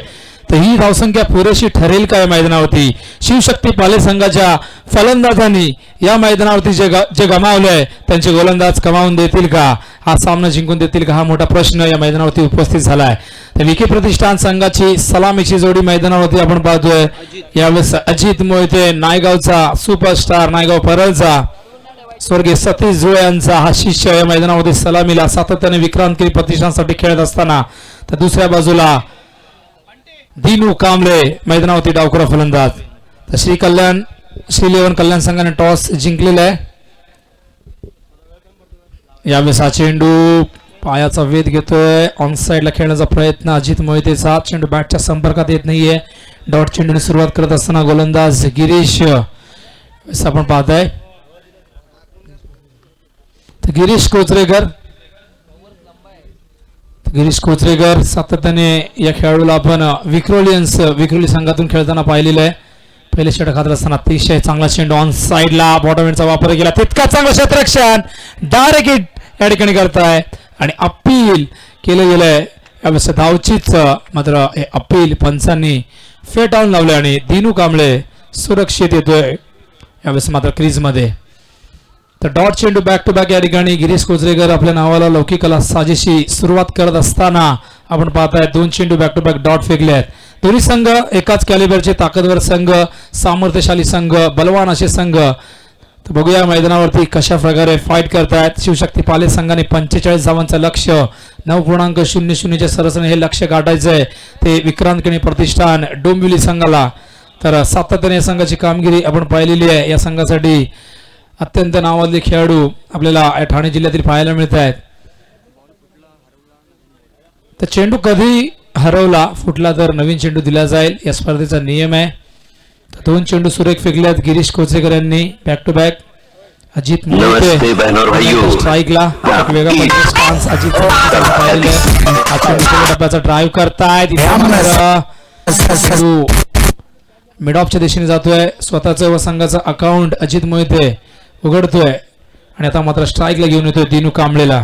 तर ही धावसंख्या पुरेशी ठरेल का या मैदानावरती? शिवशक्ती पाले संघाच्या फलंदाजांनी या मैदानावरती जे गमावलंय त्यांचे गोलंदाज कमावून देतील का? हा सामना जिंकून देतील का? हा मोठा प्रश्न या मैदानावरती उपस्थित झाला आहे. तर विखे प्रतिष्ठान संघाची सलामीची जोडी मैदानावरती आपण पाहतोय. यावेळेस अजित मोहिते नायगावचा सुपरस्टार, नायगाव परळचा स्वर्गीय सतीश जुळे यांचा हा शिष्य या मैदानामध्ये सलामीला सातत्याने विक्रांत प्रतिष्ठानसाठी खेळत असताना. तर दुसऱ्या बाजूला दिनू कांबळे मैदानावरती डावखुरा फलंदाज. तर श्री 11 कल्याण संघाने टॉस जिंकलेला आहे. यावेळेस हा चेंडू पायाचा वेध घेतोय. ऑन साइडला खेळण्याचा प्रयत्न अजित मोहितेचा. चेंडू बॅटच्या संपर्कात येत नाहीये. डॉट चेंडूने सुरुवात करत असताना गोलंदाज गिरीश आपण पाहताय. गिरीश कोचरेकर. गिरीश कोचरेकर सातत्याने या खेळाडूला आपण विक्रोली संघातून खेळताना पाहिलेलं आहे. पहिले षटक हातात असताना अतिशय चांगला चेंडू ऑन साईडला बॉटम वापर केला, तितका चांगला क्षेत्ररक्षण डायरेक्ट हिट या ठिकाणी करताय आणि अपील केलं गेलंय. यावेळेस धावचीच मात्र हे अपील पंचांनी फेटाळून लावले आणि दिनू कांबळे सुरक्षित येतोय यावेळेस मात्र क्रीजमध्ये. तर डॉट चेंडू बॅक टू बॅक या ठिकाणी गिरीश कोचरेकर आपल्या नावाला लौकिकाला साजेशी सुरुवात करत असताना आपण पाहताय 2 चेंडू बॅक टू बॅक डॉट फेकले आहेत. दोन्ही संघ एकाच कॅलिबरचे ताकदवर संघ, सामर्थ्यशाली संघ, बलवान असे संघ. तर बघूया मैदानावरती कशा प्रकारे फाईट करतायत. शिवशक्ती पाले संघाने 45 धावांचं लक्ष्य 9.00च्या सरसने हे लक्ष्य गाठायचं आहे ते विक्रांत केणी प्रतिष्ठान डोंबिवली संघाला. तर सातत्याने संघाची कामगिरी आपण पाहिलेली आहे. या संघासाठी अत्यंत नावाजले खेळाडू आपल्याला ठाणे जिल्ह्यातील पाहायला मिळत आहेत. तर चेंडू कधी हरवला फुटला तर नवीन चेंडू दिला जाईल, या स्पर्धेचा नियम आहे. तर 2 चेंडू सुरेख फेकल्यात गिरीश कोचरेकर यांनी बॅक टू बॅक. अजित नमस्ते बहनों और भाइयों. स्ट्राईकला एक वेगळा पद्धतीचा स्टान्स अजित टप्प्याचा ड्राईव्ह करतायत. मिड ऑफच्या दिशेने जातोय. स्वतःचं व संघाचं अकाउंट अजित मोहिते उघडतोय आणि आता मात्र स्ट्राईकला घेऊन येतोय दिनू कांबळेला.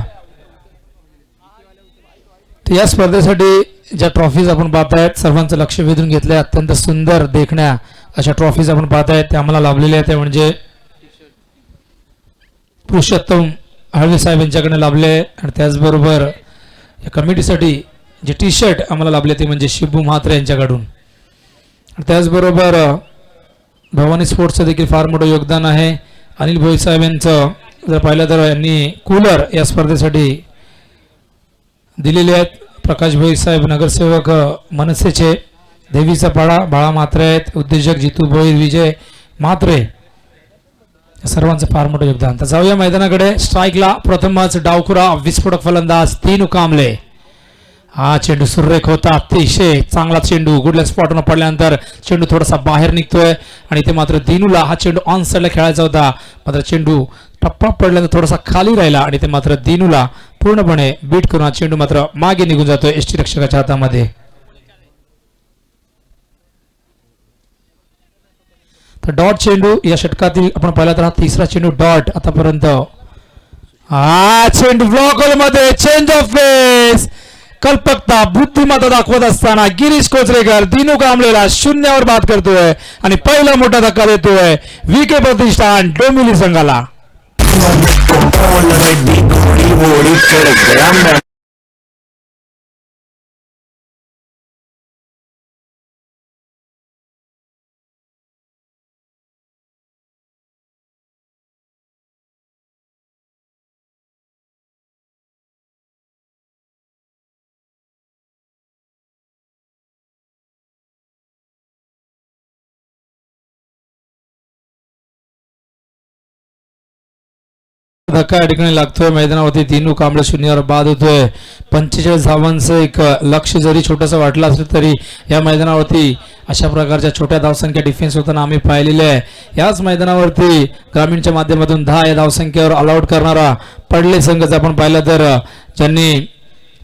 तर या स्पर्धेसाठी ज्या ट्रॉफीज आपण पाहतायत सर्वांचं लक्ष वेधून घेतलंय. अत्यंत सुंदर देखण्या अशा ट्रॉफीज आपण पाहतायत त्या आम्हाला लाभलेल्या आहेत. ते म्हणजे पुरुषोत्तम हळवे साहेब यांच्याकडे लाभले आणि त्याचबरोबर या कमिटीसाठी जे टी शर्ट आम्हाला लाभले ते म्हणजे शिबू म्हात्रे यांच्याकडून. आणि त्याचबरोबर भवानी स्पोर्ट्सचं देखील फार मोठं योगदान आहे. अनिल भोई साहेब यांचं जर पाहिलं तर यांनी कूलर या स्पर्धेसाठी दिलेले आहेत. प्रकाश भोई साहेब नगरसेवक मनसेचे, देवीचा पाडा बाळा म्हात्रे आहेत, उद्योजक जितू भोई, विजय म्हात्रे, सर्वांचं फार मोठं योगदान. तर जाऊया मैदानाकडे. स्ट्राईकला प्रथमच डावखुरा विस्फोटक फलंदाज दिनू कांबळे. हा चेंडू सुरेख होता, अतिशय चांगला चेंडू. गुड लेग स्पॉटवर पडल्यानंतर चेंडू थोडासा बाहेर निघतोय आणि ते मात्र दिनूला हा चेंडू ऑन साईडला खेळायचा होता. मात्र चेंडू टप्पा पडल्यानंतर थोडासा खाली राहिला आणि ते मात्र दिनूला पूर्णपणे बीट करून हा चेंडू मात्र मागे निघून जातोय एसटी रक्षकाच्या हातामध्ये. तर डॉट चेंडू या षटकातील आपण पाहिला तर हा तिसरा चेंडू डॉट आतापर्यंत. हा चेंडू ब्लॉक मध्ये चेंज ऑफ पेस, कल्पकता बुद्धिमत्ता दाखवत असताना गिरीश कोचरेकर दिनू कांबळेला 0वर बाद करतोय आणि पहिला मोठा धक्का देतोय विके प्रतिष्ठान डोंबिवली संघाला. धक्का या ठिकाणी लागतोय मैदानावरती. दिनू कांबळे 0वर बाद होतोय. 45 धावांचं एक लक्ष जरी छोटंसं वाटलं असलं तरी या मैदानावरती अशा प्रकारच्या छोट्या धावसंख्या डिफेन्स होताना आम्ही पाहिलेले आहे. याच मैदानावरती ग्रामीणच्या माध्यमातून 10 या धावसंख्येवर ऑलआउट करणारा पडले संघाचा आपण पाहिलं तर ज्यांनी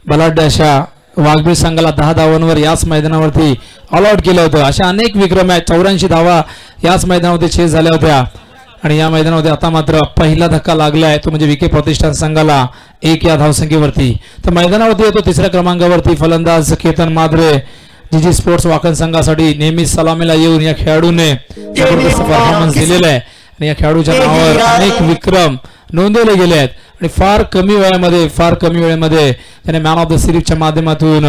बलाढ्य अशा वाघबीळ संघाला 10 धावांवर याच मैदानावरती ऑलआउट केलं होतं. अशा अनेक विक्रम आहेत. 84 धावा याच मैदानावरती चेस झाल्या होत्या आणि या मैदानामध्ये आता मात्र पहिला धक्का लागलाय तो म्हणजे विके प्रतिष्ठान संघाला 1 या धावसंख्येवरती. तर मैदानावरती येतो 3ऱ्या क्रमांकावरती फलंदाज केतन माद्रे. जीजी स्पोर्ट्स वाकण संघासाठी नेहमी सलामीला येऊन या खेळाडूने जबरदस्त परफॉर्मन्स दिलेला आहे आणि या खेळाडूच्या नावावर अनेक विक्रम नोंदवले गेले आहेत आणि फार कमी वेळेमध्ये त्याने मॅन ऑफ द सिरीजच्या माध्यमातून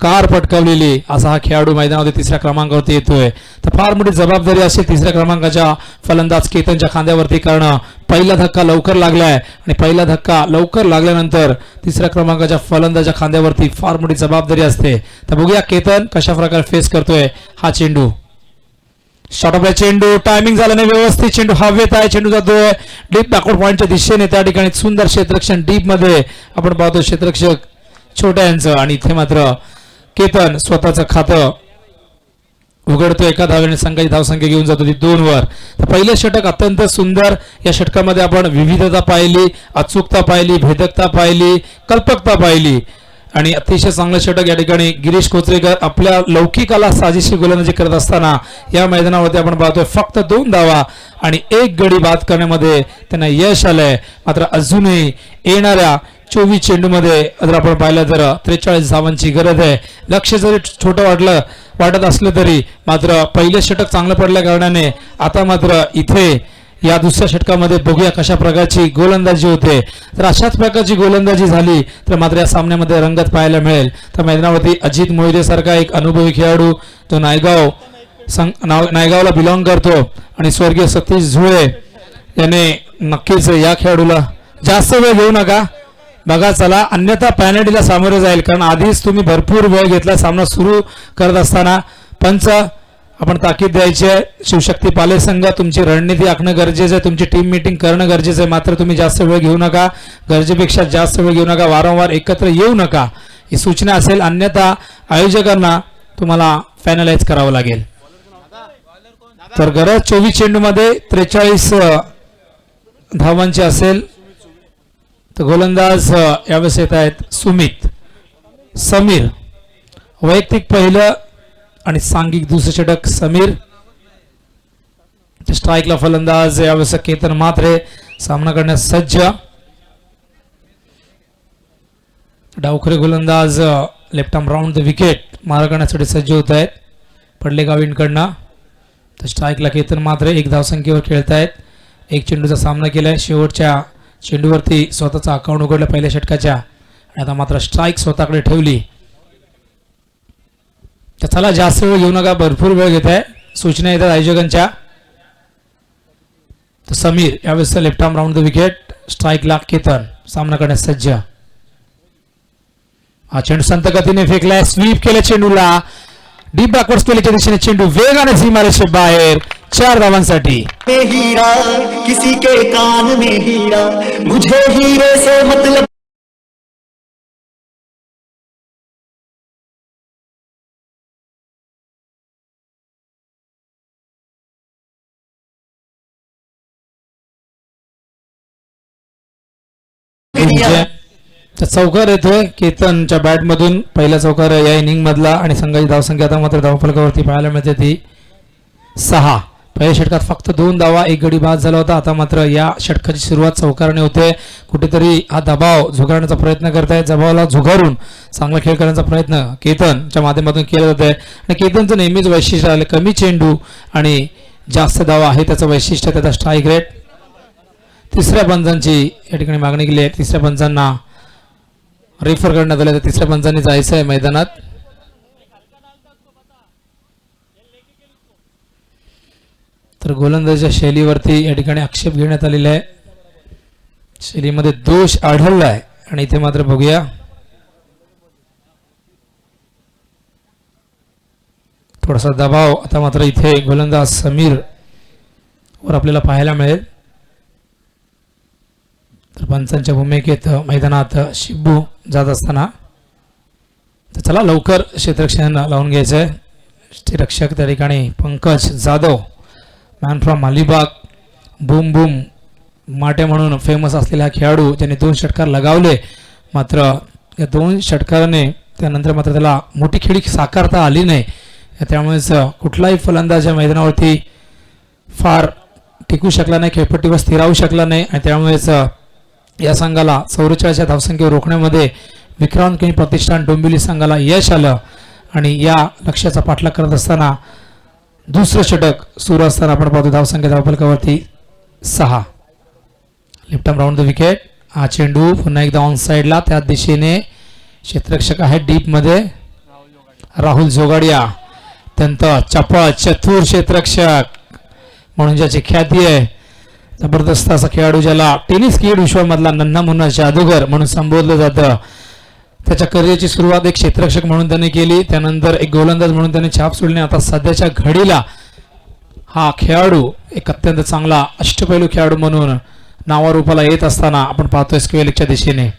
कार पटकावलेली असा हा खेळाडू मैदानामध्ये 3ऱ्या क्रमांकावरती येतोय. तर फार मोठी जबाबदारी असेल 3ऱ्या क्रमांकाच्या फलंदाज केतनच्या खांद्यावरती कारण पहिला धक्का लवकर लागलाय आणि पहिला धक्का लवकर लागल्यानंतर 3ऱ्या क्रमांकाच्या फलंदाजाच्या खांद्यावरती फार मोठी जबाबदारी असते. तर बघूया केतन कशा प्रकारे फेस करतोय हा चेंडू. शॉर्ट ऑफ चेंडू टायमिंग झालं नाही व्यवस्थित. चेंडू हवेत आहे. चेंडू जातोय डीप बॅकवर्ड पॉईंटच्या दिशेने. त्या ठिकाणी सुंदर क्षेत्ररक्षण डीप मध्ये आपण पाहतो क्षेत्ररक्षक छोट्या यांचं आणि इथे मात्र केतन स्वतःचं खातं उघडतो. एका धावेने संघाची धावसंख्या घेऊन जातो ती 2वर. तर पहिलं षटक अत्यंत सुंदर. या षटकामध्ये आपण विविधता पाहिली, अचूकता पाहिली, भेदकता पाहिली, कल्पकता पाहिली आणि अतिशय चांगलं षटक या ठिकाणी गिरीश कोचरेकर आपल्या लौकिकाला साजेशी गोलंदाजी करत असताना या मैदानावरती आपण पाहतोय फक्त 2 धावा आणि 1 गडी बाद करण्यामध्ये त्यांना यश आलंय. मात्र अजूनही येणाऱ्या 24 चेंडूमध्ये जर आपण पाहिलं तर 43 धावांची गरज आहे. लक्ष जरी छोटं वाटत असलं तरी मात्र पहिले षटक चांगलं पडल्या कारणाने आता मात्र इथे या दुसऱ्या षटकामध्ये बघूया कशा प्रकारची गोलंदाजी होते. तर अशाच प्रकारची गोलंदाजी झाली तर मात्र या सामन्यामध्ये रंगत पाहायला मिळेल. तर मैदानावरती अजित मोहिते सारखा एक अनुभवी खेळाडू तो नायगावला बिलॉंग करतो आणि स्वर्गीय सतीश झुळे याने नक्कीच या खेळाडूला जास्त वेळ घेऊ नका बघा चला, अन्यथा पॅनल्टीला सामोरे जाईल. कारण आधीच तुम्ही भरपूर वेळ घेतला सामना सुरू करत असताना. पंच आपण ताकीद द्यायची आहे, शिवशक्ती पाले संघ तुमची रणनीती आखणं गरजेचं आहे, तुमची टीम मीटिंग करणं गरजेचं आहे. मात्र तुम्ही जास्त वेळ घेऊ नका, गरजेपेक्षा जास्त वेळ घेऊ नका, वारंवार एकत्र येऊ नका ही सूचना असेल. अन्यथा आयोजकांना तुम्हाला फायनलाइज करावं लागेल. तर गरज 24 चेंडूमध्ये 43 धावांची असेल. तर गोलंदाज यावेळेस येत आहेत सुमित समीर, वैयक्तिक पहिलं आणि सांघिक दुसरं षटक समीर. स्ट्राईकला फलंदाज यावेळेस केतन म्हात्रे सामना करण्यास सज्ज. डावखरे गोलंदाज left arm round the wicket मारा करण्यासाठी सज्ज होत आहेत पडलेगावींकडनं. तर स्ट्राईकला केतन म्हात्रे 1 धावसंख्येवर खेळत आहेत. 1 चेंडूचा सामना केलाय. शेवटच्या चेंडूवरती स्वतःचा अकाउंट उघडलं पहिल्या षटकाच्या आणि आता मात्र स्ट्राईक स्वतःकडे ठेवली. तर चला जास्त वेळ घेऊ नका, भरपूर वेळ घेत आहे, सूचना येतात आयोजकांच्या. तर समीर यावेळेस left arm round the wicket. स्ट्राईकला केतन सामना करण्यास सज्ज. हा चेंडू संत गतीने फेकलाय, स्वीप केल्या चेंडूला, डीप बॅकवर्ड स्पेलच्या दिशेने चेंडू वेगाने सीमारेषे बाहेर 4 धावांसाठी. हीरा किसी के कान में हीरा, मुझे हीरे से मतलब तर चौकार येतोय केतनच्या बॅट मधून, पहिला चौकार या इनिंग मधला आणि संघाची धावसंख्या आता मात्र धावफलकावरती पाहायला मिळते ती 6. पहिल्या षटकात फक्त 2 धावा 1 गडी बाद झाला होता. आता मात्र या षटकाची सुरुवात चौकाराने होते. कुठेतरी हा दबाव झुगारण्याचा प्रयत्न करतायत, दबावाला झुगारून चांगला खेळ करण्याचा प्रयत्न केतनच्या माध्यमातून केला जात आहे. आणि केतनचं नेहमीच वैशिष्ट्य आलं कमी चेंडू आणि जास्त धावा आहे त्याचं वैशिष्ट्य, त्याचा स्ट्राईक रेट. तिसऱ्या पंचांची या ठिकाणी मागणी केली आहे. तिसऱ्या पंचांना रेफर करण्यात आलं. तर तिसऱ्या पंचांनी जायचं आहे मैदानात. तर गोलंदाजीच्या शैलीवरती या ठिकाणी आक्षेप घेण्यात आलेला आहे, शैलीमध्ये दोष आढळला आहे. आणि इथे मात्र बघूया थोडासा दबाव आता मात्र इथे गोलंदाज समीर वर आपल्याला पाहायला मिळेल. तर पंचांच्या भूमिकेत मैदानात शिब्बू जात असताना. तर चला लवकर क्षेत्ररक्षण लावून घ्यायचं आहे. क्षेत्ररक्षक त्या ठिकाणी Pankaj Jadhav, man from Alibag, boom boom माटे म्हणून फेमस असलेला खेळाडू ज्याने 2 षटकार लगावले. मात्र या 2 षटकाराने त्यानंतर मात्र त्याला मोठी खेळी साकारता आली नाही. त्यामुळेच कुठलाही फलंदाज या मैदानावरती फार टिकू शकला नाही, खेळपट्टीवर स्थिरावू शकला नाही. आणि त्यामुळेच या संघाला 44 धावसंख्येवर रोखण्यामध्ये विक्रांत केनी प्रतिष्ठान डोंबिवली संघाला यश आलं. आणि या लक्ष्याचा पाठलाग करत असताना दुसरं षटक सुरू असताना आपण पाहतो धावसंख्या धावफलकावरती 6. Left arm round the wicket. हा चेंडू पुन्हा एकदा ऑन साईडला, त्या दिशेने क्षेत्ररक्षक आहे डीप मध्ये राहुल जोगाडिया, अत्यंत चपळ चतुर क्षेत्ररक्षक म्हणून ज्याची ख्याती आहे. जबरदस्त असा खेळाडू ज्याला टेनिस खेळ विश्वामधला नन्हा मुन्ना जादूगर म्हणून संबोधलं जातं. त्याच्या करिअरची सुरुवात एक क्षेत्ररक्षक म्हणून त्याने केली, त्यानंतर एक गोलंदाज म्हणून त्याने छाप सोडली. आता सध्याच्या घडीला हा खेळाडू एक अत्यंत चांगला अष्टपैलू खेळाडू म्हणून नावारूपाला येत असताना आपण पाहतोय स्क्वेअरच्या दिशेने.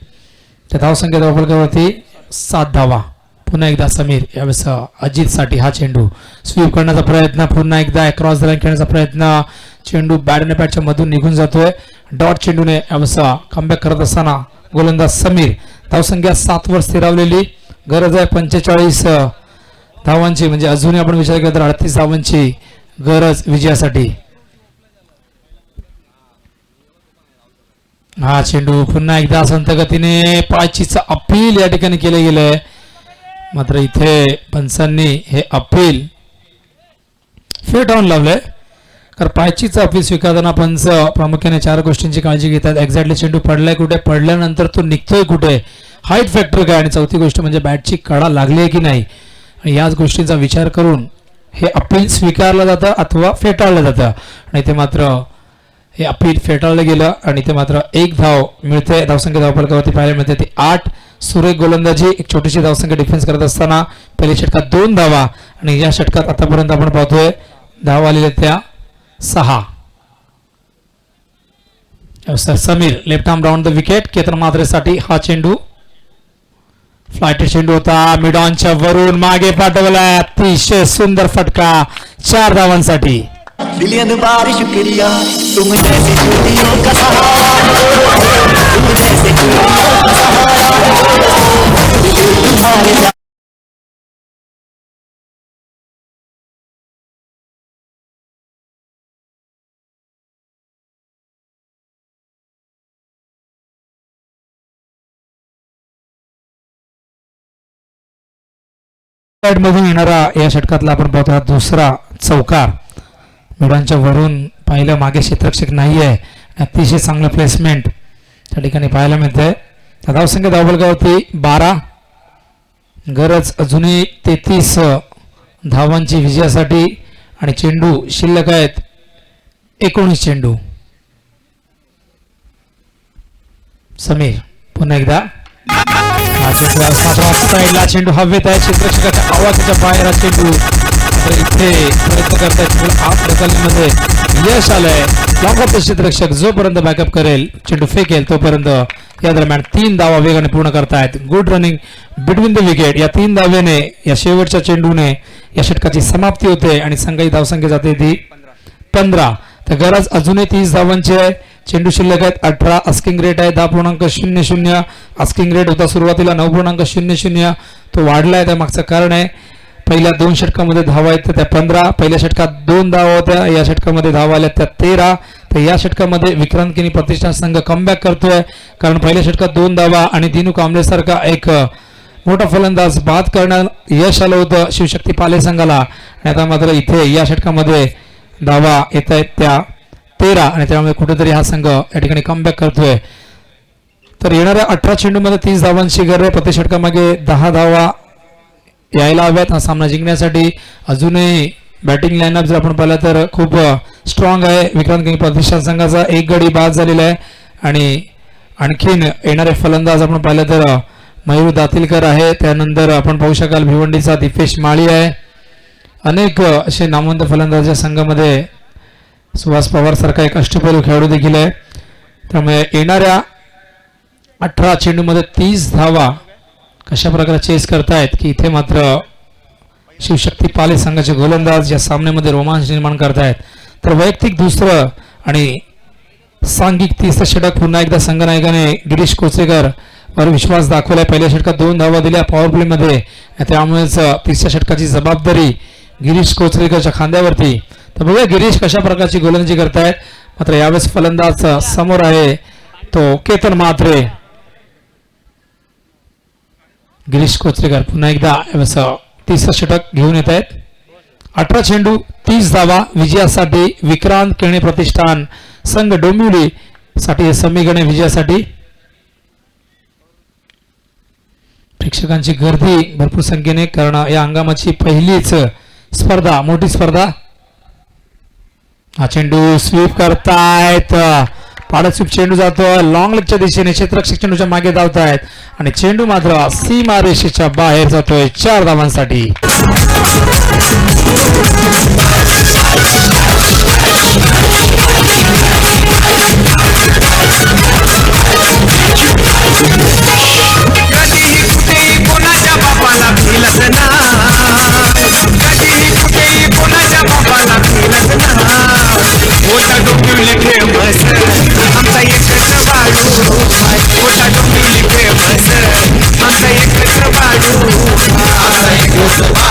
त्या धावसंख्या धावफलकावरती 7 धावा. पुन्हा एकदा समीर, यावेळेस अजितसाठी हा चेंडू स्वीप करण्याचा प्रयत्न, पुन्हा एकदा क्रॉस द लाईन खेळण्याचा प्रयत्न, चेंडू बॅट आणि बॅटच्या मधून निघून जातोय. डॉट चेंडूने यावेळेस कमबॅक करत असताना गोलंदाज समीर. धावसंख्या 7 वर स्थिरावलेली. गरज आहे 45 धावांची, म्हणजे अजूनही आपण विचार केला तर 38 धावांची गरज विजयासाठी. हा चेंडू पुन्हा एकदा संत गतीने पायचीचं अपील या ठिकाणी केलं गेलंय. मात्र इथे पंचांनी हे अपील फेटाळून लावलंय. कारण पायचीचं अपील स्वीकारताना पंच प्रामुख्याने 4 गोष्टींची काळजी घेतात. एक्झॅक्टली चेंडू पडलाय कुठे, पडल्यानंतर तो निघतोय कुठे, हाईट फॅक्टर काय, आणि चौथी गोष्ट म्हणजे बॅटची कडा लागली आहे की नाही. आणि याच गोष्टींचा विचार करून हे अपील स्वीकारलं जातं अथवा फेटाळलं जातं. आणि ते मात्र हे अपील फेटाळलं गेलं आणि ते मात्र 1 धाव मिळते. धावसंख्या धावफलकावरती पाहायला मिळते ती 8. सुरेख गोलंदाजी, एक छोटीशी धावसंख्या डिफेन्स करत असताना पहिल्या षटकात 2 धावा आणि या षटकात आतापर्यंत आपण पाहतोय धावा आलेल्या त्या 6. Sameer left arm round the wicket. Ketan मात्रेसाठी हा चेंडू फ्लायटेड चेंडू होता. मिड ऑनच्या वरून मागे पाठवला. अतिशय सुंदर फटका 4 धावांसाठी. बिलियन बार शुक्रिया तुम जैसे चूड़ियों का सहारा, तुम जैसे चूड़ियों का सहारा, तुम्हारे मधून येणारा या षटकातला आपण पाहतो दुसरा चौकार. मिडांच्या वरून पाहिलं मागे क्षेत्ररक्षक नाही आहे. अतिशय चांगलं प्लेसमेंट त्या ठिकाणी पाहायला मिळतंय. धावसंख्या धावफलकावरती 12. गरज अजूनही 33 धावांची विजयासाठी आणि चेंडू शिल्लक आहेत 19 चेंडू. समीर पुन्हा एकदा चेंडू हवेत आहे. क्षेत्ररक्षकाच्या आवाजाच्या बाहेर चेंडू. इथे प्रयत्न करतायत आत ढकलण्यामध्ये यश आलंय. लॉंग ऑफ द क्षेत्ररक्षक जोपर्यंत बॅकअप करेल, चेंडू फेकेल तोपर्यंत या दरम्यान 3 धावा वेगाने पूर्ण करतायत. Good running between the wicket. या 3 धावेने या शेवटच्या चेंडूने या षटकाची समाप्ती होते आणि संघाची धावसंख्या जाते ती 15. तर गरज अजूनही 30 धावांची आहे. चेंडू शिल्लक आहेत 18. आस्किंग रेट आहे 10.00. आस्किंग रेट होता सुरुवातीला 9.00. तो वाढलाय. त्या मागचं कारण आहे पहिल्या 2 षटकामध्ये धावा आहेत त्या 15. पहिल्या षटकात 2 धावा होत्या. या षटकामध्ये धावा आल्या त्या 13. तर या षटकामध्ये विक्रांत केनी प्रतिष्ठान संघ कमबॅक करतोय. कारण पहिल्या षटकात 2 धावा आणि दिनू कांबळेसारखा एक मोठा फलंदाज बाद करण्यात यश आलं होतं शिवशक्ती पाले संघाला. आणि आता मात्र इथे या षटकामध्ये धावा येत आहेत त्या 13 आणि त्यामुळे कुठेतरी हा संघ या ठिकाणी कमबॅक करतोय. तर येणाऱ्या 18 चेंडूमध्ये 30 धावांची गरज आहे. प्रति षटकामागे 10 धावा यायला हव्यात हा सामना जिंकण्यासाठी. अजूनही बॅटिंग लाईनअप जर आपण पाहिलं तर खूप स्ट्रॉंग आहे. विक्रांत केनी प्रतिष्ठान संघाचा 1 गडी बाद झालेला आहे आणि आणखीन येणारे फलंदाज आपण पाहिलं तर मयूर दातीलकर आहे. त्यानंतर आपण पाहू शकाल भिवंडीचा दीपेश माळी आहे. अनेक असे नामवंत फलंदाज या संघामध्ये सुहास पवार सारखा एक अष्टपैलू खेळाडू देखील आहे. त्यामुळे येणाऱ्या 18 चेंडूमध्ये 30 धावा कशा प्रकारे चेस करतायत की इथे मात्र शिवशक्ती पाले संघाचे गोलंदाज या सामन्यामध्ये रोमांच निर्माण करतायत. तर वैयक्तिक दुसरं आणि सांघिक 30 षटक पुन्हा एकदा संघनायकाने गिरीश कोचरेकर वर विश्वास दाखवलाय. पहिल्या षटकात 2 धावा दिल्या पॉवर प्ले मध्ये. त्यामुळेच 30 षटकाची जबाबदारी गिरीश कोचरेकरच्या खांद्यावरती. तर बघूया गिरीश कशा प्रकारची गोलंदाजी करतायत. मात्र यावेळेस फलंदाज समोर आहे तो केतन म्हात्रे. गिरीश कोचरेकर पुन्हा एकदा 30 षटक घेऊन येत आहेत. 18 चेंडू 30 धावा विजयासाठी. विक्रांत केणी प्रतिष्ठान संघ डोंबिवली साठी समीकरणे विजयासाठी. प्रेक्षकांची गर्दी भरपूर संख्येने कारण या हंगामाची पहिलीच स्पर्धा मोठी स्पर्धा. हा चेंडू स्वीप करतायत. पाडत स्वीप चेंडू जातो लॉंग लेगच्या दिशेने. क्षेत्ररक्षक चेंडूच्या मागे धावतायत आणि चेंडू मात्र सीमा रेषेच्या बाहेर जातोय 4 धावांसाठी. मोठा डोंबिवली फेमस आमचा एकच बाळू. मोठा डोंबिवली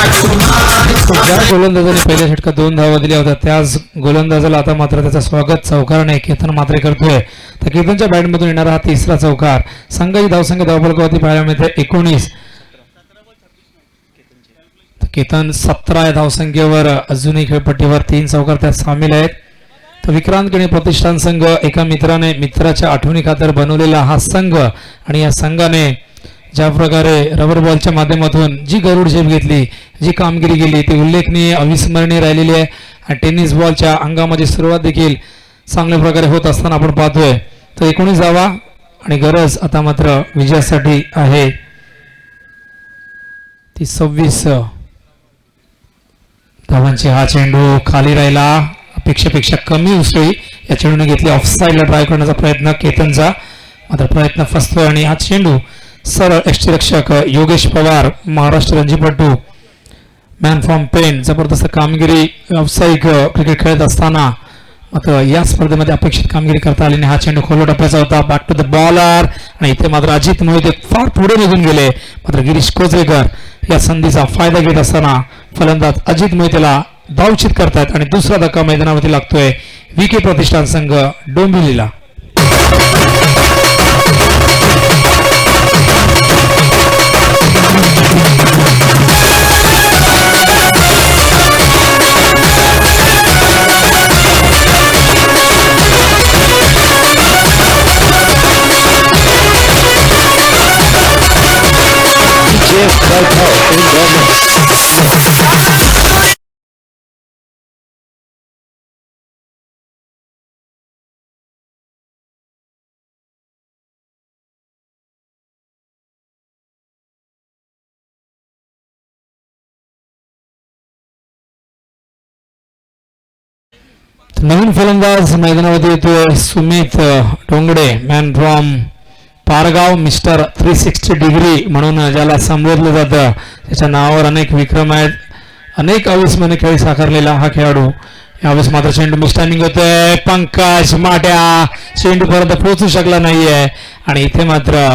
ज्या गोलंदाजाने पहिल्या षटकात 2 धावा दिल्या होत्या त्याच गोलंदाजाला आता मात्र त्याचं स्वागत चौकाराने केतन मात्रे करतोय. तर केतनच्या बॅटमधून येणारा हा तिसरा चौकार. संघाची धावसंख्या धावफलकावरती पाहायला मिळते 19. केतन 17 या धावसंख्येवर अजूनही खेळपट्टीवर 3 चौकार त्यात सामील आहेत. तर विक्रांत केणी प्रतिष्ठान संघ एका मित्राने मित्राच्या आठवणी खातर बनवलेला हा संघ आणि या संघाने ज्या प्रकारे रबर बॉलच्या माध्यमातून जी गरुड झेप घेतली, जी कामगिरी केली ती उल्लेखनीय अविस्मरणीय राहिलेली आहे. आणि टेनिस बॉलच्या अंगामध्ये सुरुवात देखील चांगल्या प्रकारे होत असताना आपण पाहतोय. तर 19 धावा आणि गरज आता मात्र विजयासाठी आहे ती 26 धावांची. हा चेंडू खाली राहिला, अपेक्षेपेक्षा कमी उसळी या चेंडूने घेतली. ऑफसाईडला ट्राय करण्याचा प्रयत्न केतनचा, मात्र प्रयत्न फसतोय आणि हा चेंडू सरळ यष्टीरक्षक योगेश पवार महाराष्ट्र रणजीपटू मॅन फ्रॉम पेन जबरदस्त कामगिरी व्यावसायिक क्रिकेट खेळत असताना मात्र या स्पर्धेमध्ये अपेक्षित कामगिरी करता आली नाही. हा चेंडू खोल टप्प्याचा होता. बॅक टू द बॉलर आणि इथे मात्र अजित मोहिते फार पुढे निघून गेले. मात्र गिरीश कोचरेकर या संधीचा फायदा घेत असताना फलंदाज अजित मोहितेला धावचित करतात आणि दुसरा धक्का मैदानावरती लागतोय विके प्रतिष्ठान संघ डोंबिवलीला. नवीन फलंदाज मैदानावरती येतोय Sumit Dongde man from Pargaon, mister 360 degree म्हणून ज्याला संबोधलं जातं. त्याच्या नावावर अनेक विक्रम आहेत. अनेक अविस्मरणीय खेळी साकारलेला हा खेळाडू. यावेळेस मात्र चेंडू मिसटायमिंग होतोय. पंकज माट्या चेंडू पर्यंत पोहोचू शकला नाहीये आणि इथे मात्र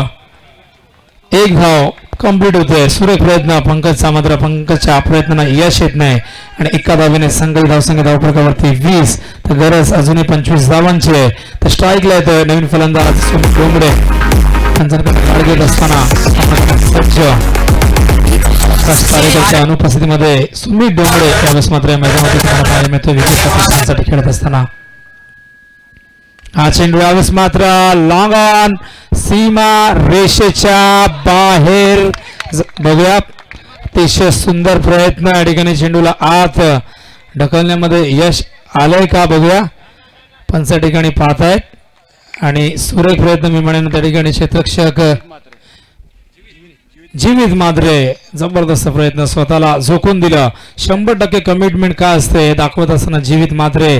एक धाव कंप्लीट होते. सुरेख प्रयत्न पंकजचा, मात्र पंकजच्या प्रयत्नांना यश येत नाही आणि एका धावेने संघाची धावसंख्या धावफलकावरती 20. तर गरज अजूनही 25 धावांची आहे. तर स्ट्राईकला येतोय नवीन फलंदाज सुमित डोंगडे. गाड घेत असताना सज्ज कार्यकर्त्याच्या अनुपस्थितीमध्ये सुमित डोंगडे यावेळेस मात्र मैदानावरती पाहायला मिळतोय विकेट प्रतिष्ठानासाठी खेळत असताना. हा चेंडू यावेळेस मात्र लॉंग ऑन सीमा रेषेच्या बाहेर. बघूया अतिशय सुंदर प्रयत्न या ठिकाणी चेंडूला आत ढकलण्यामध्ये यश आलंय का बघूया. पंच ठिकाणी पाहतायत आणि सुरेख प्रयत्न मी म्हणेन त्या ठिकाणी क्षेत्ररक्षक जीवित मात्रे जबरदस्त प्रयत्न स्वतःला झोकून दिलं. 100% कमिटमेंट काय असते हे दाखवत असताना जीवित मात्रे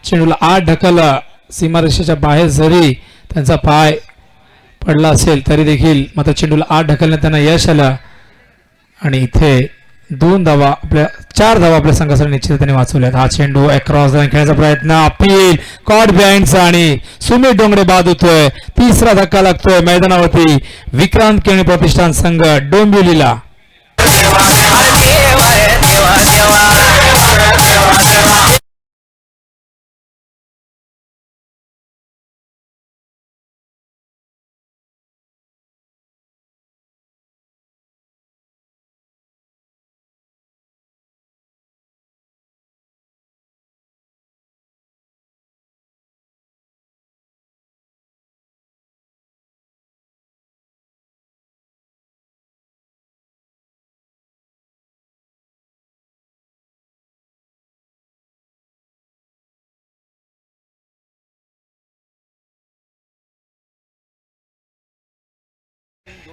चेंडूला आत ढकललं. सीमारेषेच्या बाहेर जरी त्यांचा पाय पडला असेल तरी देखील मात्र चेंडूला आत ढकलण्यात त्यांना यश आलं आणि इथे 4 धावा आपल्या संघासाठी निश्चितपणे वाचवल्यात. हा चेंडू अक्रॉस खेळण्याचा प्रयत्न, अपील कॉट बिहाइंडचा आणि सुमित डोंगडे बाद होतोय. तिसरा धक्का लागतोय मैदानावरती विक्रांत केणी प्रतिष्ठान संघ डोंबिवलीला.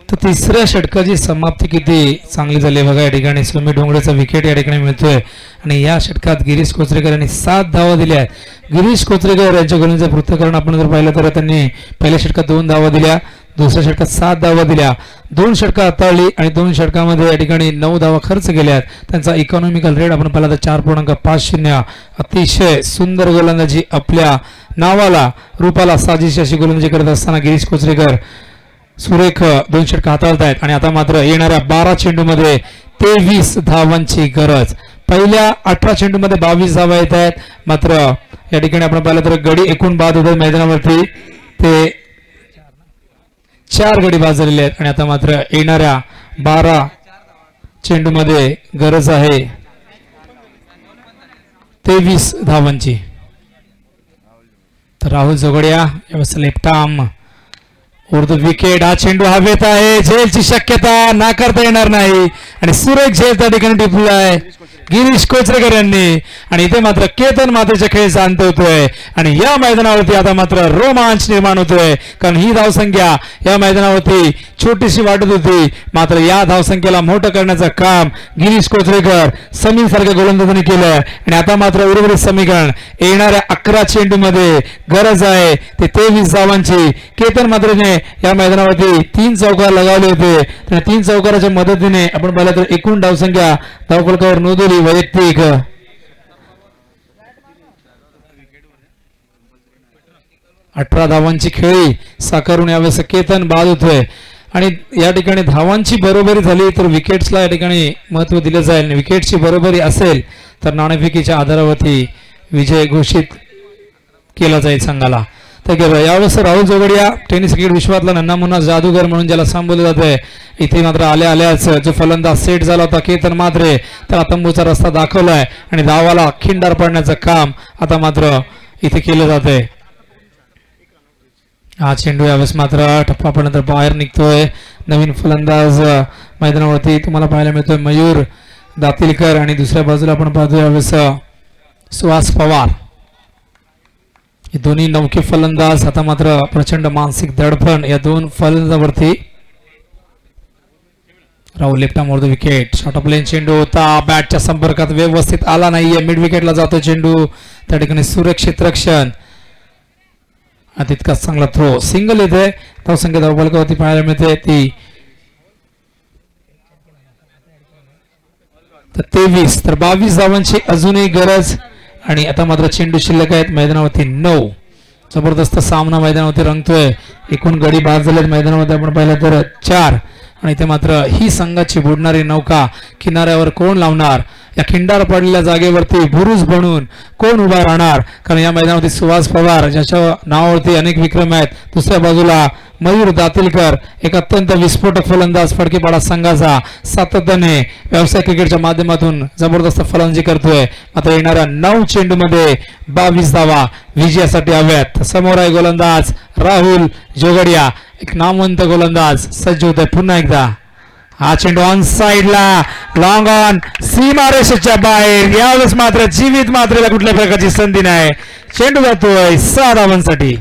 तर तिसऱ्या षटकाची समाप्ती किती चांगली झाली बघा. या ठिकाणी सुमित डोंगडेचा विकेट या ठिकाणी मिळतोय आणि या षटकात गिरीश कोचरेकर यांनी 7 धावा दिल्या आहेत. गिरीश कोचरेकर यांच्या गोलंदाजीचं पृथक्करण आपण जर पाहिलं तर त्यांनी पहिल्या षटकात 2 धावा दिल्या, दुसऱ्या षटकात 7 धावा दिल्या, 2 षटकं हाताळली आणि 2 षटकामध्ये या ठिकाणी 9 धावा खर्च केल्यात. त्यांचा इकॉनॉमिकल रेट आपण पाहिला तर 4.50. अतिशय सुंदर गोलंदाजी आपल्या नावाला रूपाला साजिश अशी गोलंदाजी करत असताना गिरीश कोचरेकर सुरेख 2 षटक हाताळतायत आणि आता मात्र येणाऱ्या 12 चेंडूमध्ये 23 धावांची गरज. पहिल्या 18 चेंडूमध्ये 22 धावा येत आहेत. मात्र या ठिकाणी आपण पाहिलं तर गडी एकूण बाद होत आहेत मैदानावरती, ते 4 गडी बाद झालेले आहेत आणि आता मात्र येणाऱ्या 12 चेंडूमध्ये गरज आहे 23 धावांची. तर राहुल जोगडिया यावेळेस लेफ्ट आर्म उर्दू विकेट. हा चेंडू हवेत आहे, झेलची शक्यता नाकारता येणार नाही आणि सुरेख झेल त्या ठिकाणी टिपला आहे गिरीश कोचरेकर यांनी. आणि इथे मात्र केतन मातेच्या खेळीचा अंत होतोय आणि या मैदानावरती आता मात्र रोमांच निर्माण होतोय, कारण ही धावसंख्या या मैदानावरती छोटीशी वाटत होती, मात्र या धावसंख्येला मोठं करण्याचं काम गिरीश कोचरेकर समीर सारख्या गोलंदाजांनी केलं. आणि आता मात्र उर्वरित समीकरण येणाऱ्या 11 चेंडूमध्ये गरज आहे ते 23 धावांची. केतन मात्रेने या मैदानावरती 3 चौकार लगावले होते आणि 3 चौकाराच्या मदतीने आपण पाहिलं तर एकूण धावसंख्या धावफलकावर नोंदवली वैयक्तिक 18 धावांची खेळी साकारून यावेळेस केतन बाद होतोय. आणि या ठिकाणी धावांची बरोबरी झाली तर विकेट्सला या ठिकाणी महत्व दिले जाईल आणि विकेटची बरोबरी असेल तर नाणेफेकीच्या आधारावरती विजय घोषित केला जाईल संघाला. तर यावेळेस राहुल जोगडिया टेनिस क्रिकेट विश्वातला नन्ना मुन्ना जादूगर म्हणून ज्याला संबोधले जाते, इथे मात्र आल्याच जो फलंदाज सेट झाला होता केतन मात्रे त्याला तंबूचा रस्ता दाखवलाय आणि धावाला खिंडार पडण्याचं काम आता मात्र इथे केलं जाते. हा चेंडू यावेळेस मात्र टप्पा पडल्यानंतर बाहेर निघतोय. नवीन फलंदाज मैदानावरती तुम्हाला पाहायला मिळतोय मयूर दातिलकर आणि दुसऱ्या बाजूला आपण पाहतोय यावेळेस सुहास पवार. हे दोन्ही नौके फलंदाज आता मात्र प्रचंड मानसिक दडपण या 2 फलंदाजावरती. Rahul left arm wicket. Short of length चेंडू होता, बॅटच्या संपर्कात व्यवस्थित आला नाहीये, मिड विकेटला जातो चेंडू. त्या ठिकाणी सुरक्षित रक्षण, तितकाच चांगला थ्रो. सिंगल येते, धावसंख्या धावफलकावरती पाहायला मिळते ती 23. तर 22 धावांची अजूनही गरज आणि आता मात्र चेंडू शिल्लक आहेत मैदानावरती 9. जबरदस्त सामना मैदानावरती रंगतोय. एकूण गडी बाद झालेत मैदानामध्ये आपण पाहिलं तर 4 आणि इथे मात्र ही संघाची बुडणारी नौका किनाऱ्यावर कोण लावणार, या खिंडार पडलेल्या जागेवरती बुरुज बनून कोण उभा राहणार, कारण या मैदानावरती सुहास पवार ज्याच्या नावावरती अनेक विक्रम आहेत, दुसऱ्या बाजूला मयूर दातिलकर एक अत्यंत विस्फोटक फलंदाज फडकेपाडा संघाचा सातत्याने व्यावसायिक क्रिकेटच्या माध्यमातून जबरदस्त फलंदाजी करतोय. मात्र येणाऱ्या 9 चेंडूमध्ये 22 धावा विजयासाठी हव्यात. समोर आहे गोलंदाज राहुल जोगडिया, एक नामवंत गोलंदाज सज्ज होत आहे पुन्हा एकदा. हा चेंडू ऑन साइडला लॉंग ऑन सीमारेषेच्या बाहेर. यावेळेस मात्र जीवित मात्रेला कुठल्या प्रकारची संधी नाही. चेंडू जातोय 6 धावांसाठी.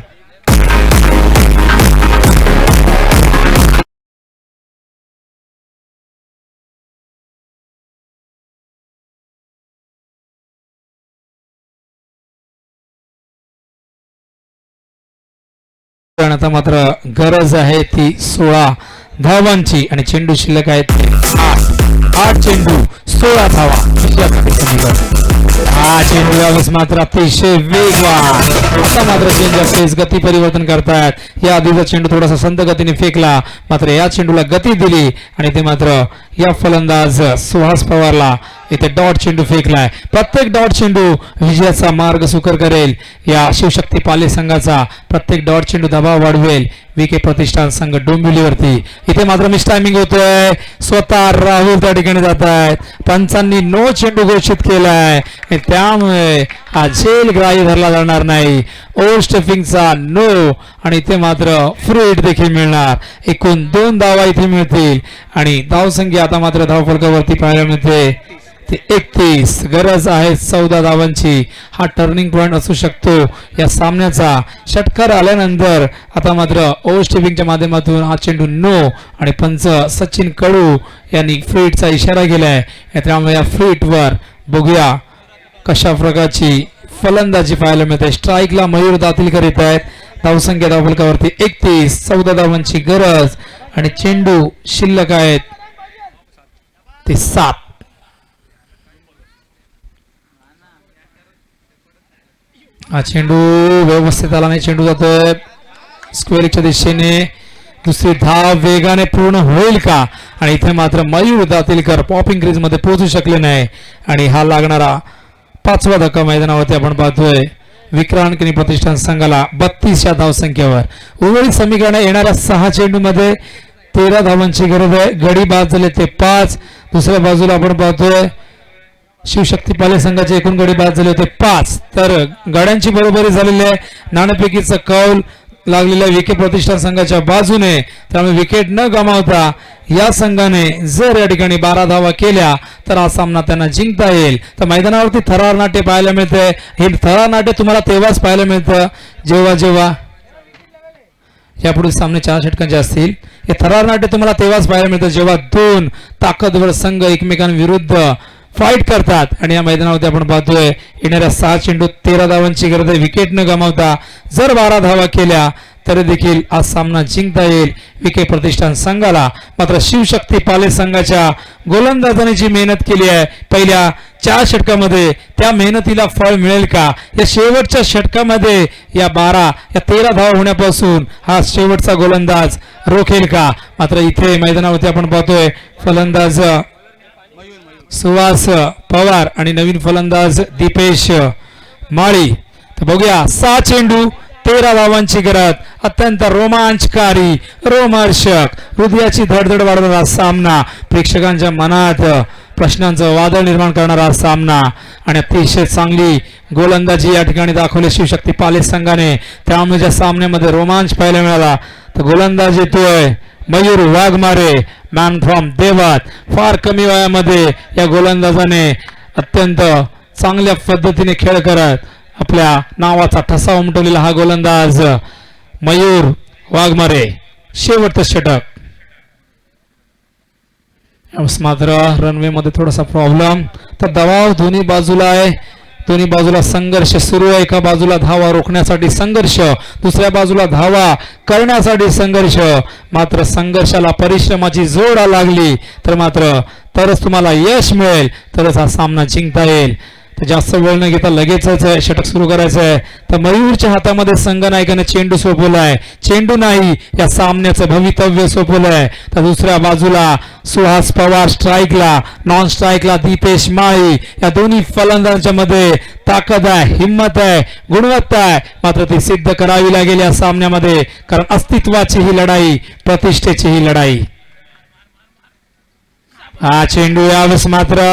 आता मात्र गरज आहे ती 16 धावांची आणि चेंडू शिल्लक आहेत 8 चेंडू 16 धावा. हा चेंडू यावेळेस मात्र अतिशय वेगवान. आता मात्र चेंज ऑफ पेस गती परिवर्तन करतायत. या आधीचा चेंडू थोडासा संत गतीने फेकला, मात्र या चेंडूला गती दिली आणि ते मात्र या फलंदाज सुहास पवारला इथे डॉट चेंडू फेकलाय. प्रत्येक डॉट चेंडू विजयाचा मार्ग सुकर करेल. या शिवशक्ती पाले संघाचा प्रत्येक डॉट चेंडू दबाव वाढवेल विके प्रतिष्ठान संघ डोंबिवलीवरती. इथे मात्र मिस टायमिंग होतोय. स्वतः राहुल त्या ठिकाणी जात आहेत. पंचांनी नो चेंडू घोषित केलाय, त्यामुळे हा झेल ग्राह्य धरला जाणार नाही. ओव्हर स्टफिंगचा नो आणि इथे मात्र फ्री हिट देखील मिळणार. एकूण 2 धावा इथे मिळतील आणि धावसंख्या आता मात्र धावफलकावरती पाहायला मिळते ते 31. गरज आहे 14 धावांची. हा टर्निंग पॉइंट असू शकतो या सामन्याचा. षटकार आल्यानंतर आता मात्र ओव्हर स्टेपिंगच्या माध्यमातून हा चेंडू नो आणि पंच सचिन कडू यांनी फ्रीटचा इशारा केलाय. त्यामुळे या फ्रीटवर बघूया कशा प्रकारची फलंदाजी पाहायला मिळते. स्ट्राईकला मयूर दातिलकर येत आहेत. धावसंख्या धावफलकावरती 31. 14 धावांची गरज आणि चेंडू शिल्लक आहेत ते 7. हा चेंडू व्यवस्थित आला नाही. चेंडू जातोय स्क्वेअरच्या दिशेने. दुसरी धाव वेगाने पूर्ण होईल का आणि इथे मात्र मयूर दातीलकर पॉपिंग क्रीज मध्ये पोहोचू शकले नाही आणि हा लागणारा 5वा धक्का मैदानावरती आपण पाहतोय विक्रांत प्रतिष्ठान संघाला 32 या धावसंख्येवर उर्वरित समीकरण येणाऱ्या 6 चेंडूमध्ये 13 धावांची गरज आहे. गडी बाद झाले ते 5. दुसऱ्या बाजूला आपण पाहतोय शिवशक्ती पाले संघाचे एकूण गडी बाद झाले होते 5. तर गाड्यांची बरोबरी झालेली आहे. नाणेफेकीचा कौल लागलेल्या विके प्रतिष्ठान संघाच्या बाजूने. त्यामुळे विकेट न गमावता या संघाने जर या ठिकाणी 12 धावा केल्या तर हा सामना त्यांना जिंकता येईल. तर मैदानावरती थरार नाट्य पाहायला मिळते. हे थरार नाट्य तुम्हाला तेव्हाच पाहायला मिळतं जेव्हा यापुढे सामने 4 षटकांचे असतील. हे थरार नाट्य तुम्हाला तेव्हाच पाहायला मिळतं जेव्हा 2 ताकदवर संघ एकमेकांविरुद्ध फाईट करतात. आणि या मैदानावरती आपण पाहतोय येणाऱ्या 6 चेंडूत 13 धावांची गरज आहे. विकेट न गमावता जर 12 धावा केल्या तरी देखील हा सामना जिंकता येईल विके प्रतिष्ठान संघाला. मात्र शिवशक्ती पाले संघाच्या गोलंदाजांनी जी मेहनत केली आहे पहिल्या 4 षटकामध्ये त्या मेहनतीला फळ मिळेल का? या शेवटच्या षटकामध्ये या 13 धावा होण्यापासून हा शेवटचा गोलंदाज रोखेल का? मात्र इथे मैदानावरती आपण पाहतोय फलंदाज सुहास पवार आणि नवीन फलंदाज दीपेश माळी. तर बघूया 6 चेंडू 13 धावांची गरज. अत्यंत रोमांचकारी रोमहर्षक हृदयाची धडधड वाढवणारा सामना. प्रेक्षकांच्या मनात प्रश्नांचं वादळ निर्माण करणारा सामना आणि अतिशय चांगली गोलंदाजी या ठिकाणी दाखवली शिवशक्ती पाले संघाने. त्यामुळे ज्या सामन्यामध्ये रोमांच पाहायला मिळाला तर गोलंदाज येतोय मयूर वाघमारे मॅन फ्रॉम देवात. फार कमी वयामध्ये या गोलंदाजाने अत्यंत चांगल्या पद्धतीने खेळ करत आपल्या नावाचा ठसा उमटवलेला हा गोलंदाज मयूर वाघमारे. शेवटचं षटक. मात्र रनवे मध्ये थोडासा प्रॉब्लेम. तर दबाव दोन्ही बाजूला आहे. दोन्ही बाजूला संघर्ष सुरू आहे. एका बाजूला धावा रोखण्यासाठी संघर्ष, दुसऱ्या बाजूला धावा करण्यासाठी संघर्ष. मात्र संघर्षाला परिश्रमाची जोड लागली तर मात्र तरच तुम्हाला यश मिळेल, तरच हा सामना जिंकता येईल. तर जास्त वेळ न घेता लगेचच षटक सुरू करायचं आहे. तर मयूरच्या हातामध्ये संघनायकाने चेंडू सोपवलाय. चेंडू नाही या सामन्याचं भवितव्य सोपवलंय. तर दुसऱ्या बाजूला सुहास पवार स्ट्राईकला, नॉन स्ट्राईकला दीपेश माळी. या दोन्ही फलंदाजांच्या मध्ये ताकद आहे, हिंमत आहे, गुणवत्ता आहे. मात्र ती सिद्ध करावी लागेल या सामन्यामध्ये, कारण अस्तित्वाची ही लढाई, प्रतिष्ठेची ही लढाई. हा चेंडू यावेळेस मात्र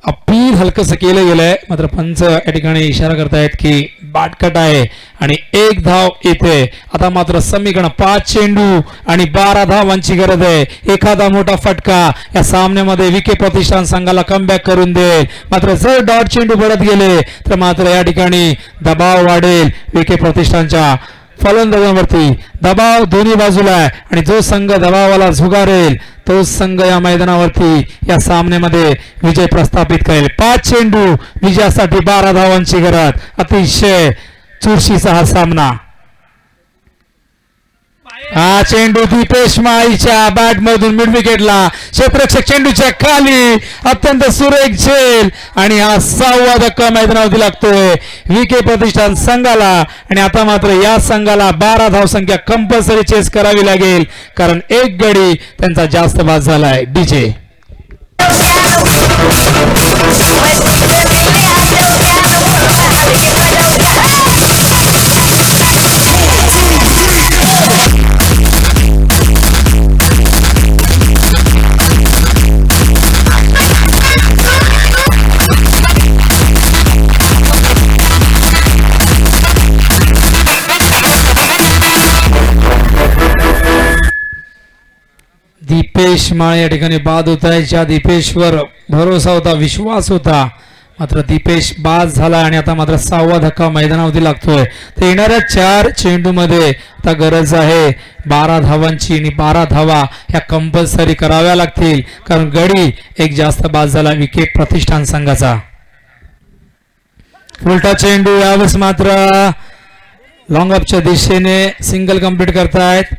अपील हलकस केलं गेलंय. मात्र पंच या ठिकाणी इशारा करतायत की बाटकट आहे आणि 1 धाव येते. आता मात्र समीकरण 5 चेंडू आणि 12 धावांची गरज आहे. एखादा मोठा फटका या सामन्यामध्ये विके प्रतिष्ठान संघाला कमबॅक करून देईल. मात्र जर डॉट चेंडू पडत गेले तर मात्र या ठिकाणी दबाव वाढेल विके प्रतिष्ठानच्या फलंदाजांवरती. दबाव दोन्ही बाजूला आहे आणि जो संघ दबावाला झुगारेल तो संघ या मैदानावरती या सामन्यामध्ये विजय प्रस्थापित करेल. 5 चेंडू विजयासाठी 12 धावांची गरज. अतिशय चुरशीचा हा सामना. हा चेंडू दीपेश माळीच्या बॅट मधून मिड विकेटला, क्षेत्ररक्षक चेंडूच्या खाली, अत्यंत सुरेख झेल आणि हा 6वा धक्का मैदानावरती लागतोय विके प्रतिष्ठान संघाला. आणि आता मात्र या संघाला 12 धावसंख्या कंपल्सरी चेस करावी लागेल, कारण एक गडी त्यांचा जास्त बाद झालाय. डीजे दीपेश माळे या ठिकाणी बाद होत आहे. ज्या दीपेशवर भरोसा होता, विश्वास होता, मात्र दीपेश बाद झाला आणि आता मात्र 6वा धक्का मैदानावरती लागतोय. तर येणाऱ्या 4 चेंडूमध्ये आता गरज आहे 12 धावांची आणि 12 धावा ह्या कंपल्सरी कराव्या लागतील, कारण गडी एक जास्त बाद झाला विके प्रतिष्ठान संघाचा. उलटा चेंडू यावेळेस मात्र लॉंग अपच्या दिशेने सिंगल कंप्लीट करतायत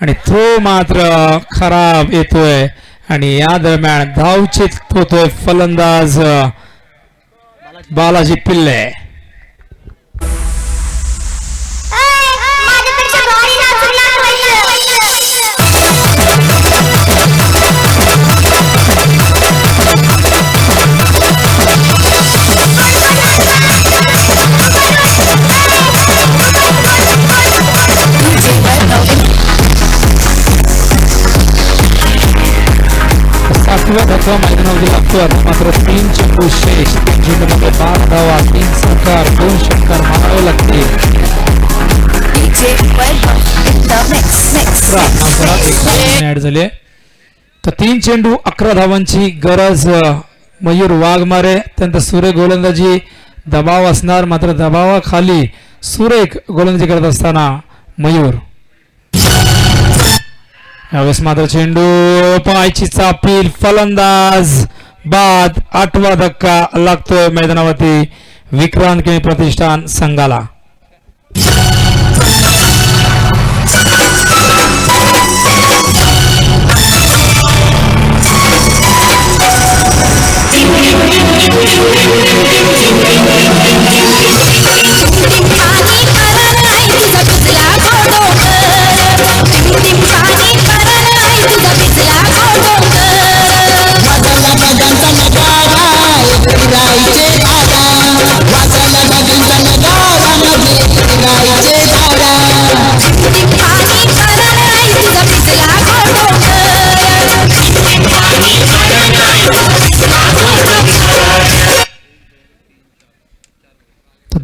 आणि थ्रो मात्र खराब येतोय आणि या दरम्यान धावचीत होतोय फलंदाज बालाजी पिल्ले. आठव्या धक्का मैदानावरती लागतो. आता मात्र 3 चेंडू शेष. 3 चेंडूमध्ये 12 धावा, 3 षटकार, 2 षटकार मारावे लागतील. ऍड झाले. तर 3 चेंडू 11 धावांची गरज. मयूर वाघमारे त्यानंतर सुरेख गोलंदाजी दबाव असणार. मात्र दबावाखाली सुरेख गोलंदाजी करत असताना मयूर. यावेळेस मात्र चेंडू पायची चापील, फलंदाज बाद. 8वा धक्का लागतोय मैदानावरती विक्रांत केळी प्रतिष्ठान संघाला.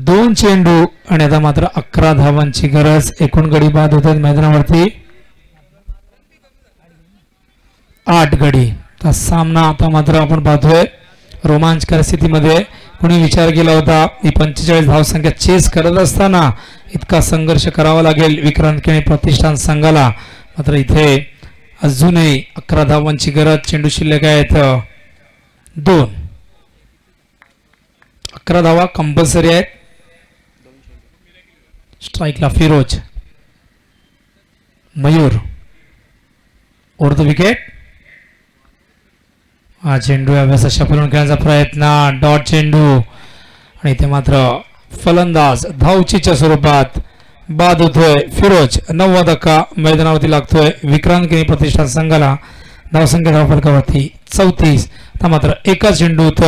दोन चेंडू आणि आता मात्र 11 धावांची गरज. एकूण गडी बाद होत आहेत मैदानावरती 8 गडी. तर सामना आता मात्र आपण पाहतोय रोमांचकर स्थितीमध्ये. कुणी विचार केला होता ही 45 धावसंख्या चेस करत असताना इतका संघर्ष करावा लागेल विक्रांत केळी प्रतिष्ठान संघाला. मात्र इथे अजूनही 11 धावांची गरज. चेंडू शिल्लक आहेत 2. 11 धावा कंपल्सरी आहेत. स्ट्राईकला Firoz. Mayur over the wicket. हा चेंडू यावेळेस शफलून खेळण्याचा प्रयत्न. डॉट चेंडू आणि इथे मात्र फलंदाज धावचीच्या स्वरूपात बाद होतोय फिरोज. 9वा धक्का मैदानावरती लागतोय विक्रांत केळी प्रतिष्ठान संघाला. धावसंख्या धावफलकावरती 34. आता मात्र एका चेंडूत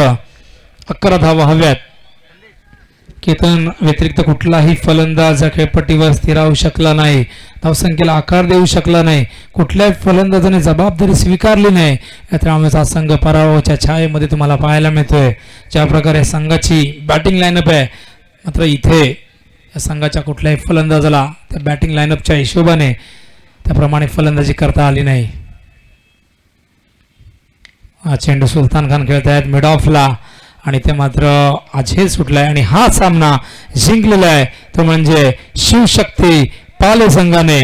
11 धावा हव्यात. केतन व्यतिरिक्त कुठलाही फलंदाज खेळपट्टीवर स्थिर राहू शकला नाही. धावसंख्येला आकार देऊ शकला नाही. कुठल्याही फलंदाजाने जबाबदारी स्वीकारली नाही. त्यामुळे हा संघ पराभवाच्या छायेमध्ये तुम्हाला पाहायला मिळतोय. ज्या प्रकारे संघाची बॅटिंग लाईनअप आहे मात्र इथे या संघाच्या कुठल्याही फलंदाजाला त्या बॅटिंग लाईनअपच्या हिशोबाने त्याप्रमाणे फलंदाजी करता आली नाही. हा चेंडू सुलतान खान खेळत आहेत मिड ऑफला आणि ते मात्र अजय सुटलाय आणि हा सामना जिंकलेला आहे तो म्हणजे शिवशक्ती पाले संघाने.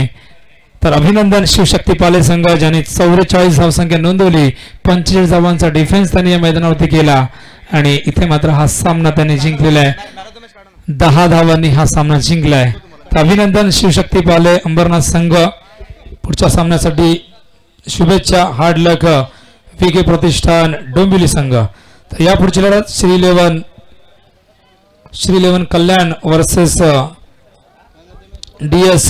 तर अभिनंदन शिवशक्ती पाले संघ ज्याने 44 धावसंख्या नोंदवली. 45 धावांचा डिफेन्स त्यांनी या मैदानावरती केला आणि इथे मात्र हा सामना त्यांनी जिंकलेला आहे. 10 धावांनी हा सामना जिंकलाय. तर अभिनंदन शिवशक्ती पाले अंबरनाथ संघ. पुढच्या सामन्यासाठी शुभेच्छा. हार्ड लक VK प्रतिष्ठान डोंबिवली संघ. तर या पुढची लढत श्री 11 कल्याण वर्सेस DS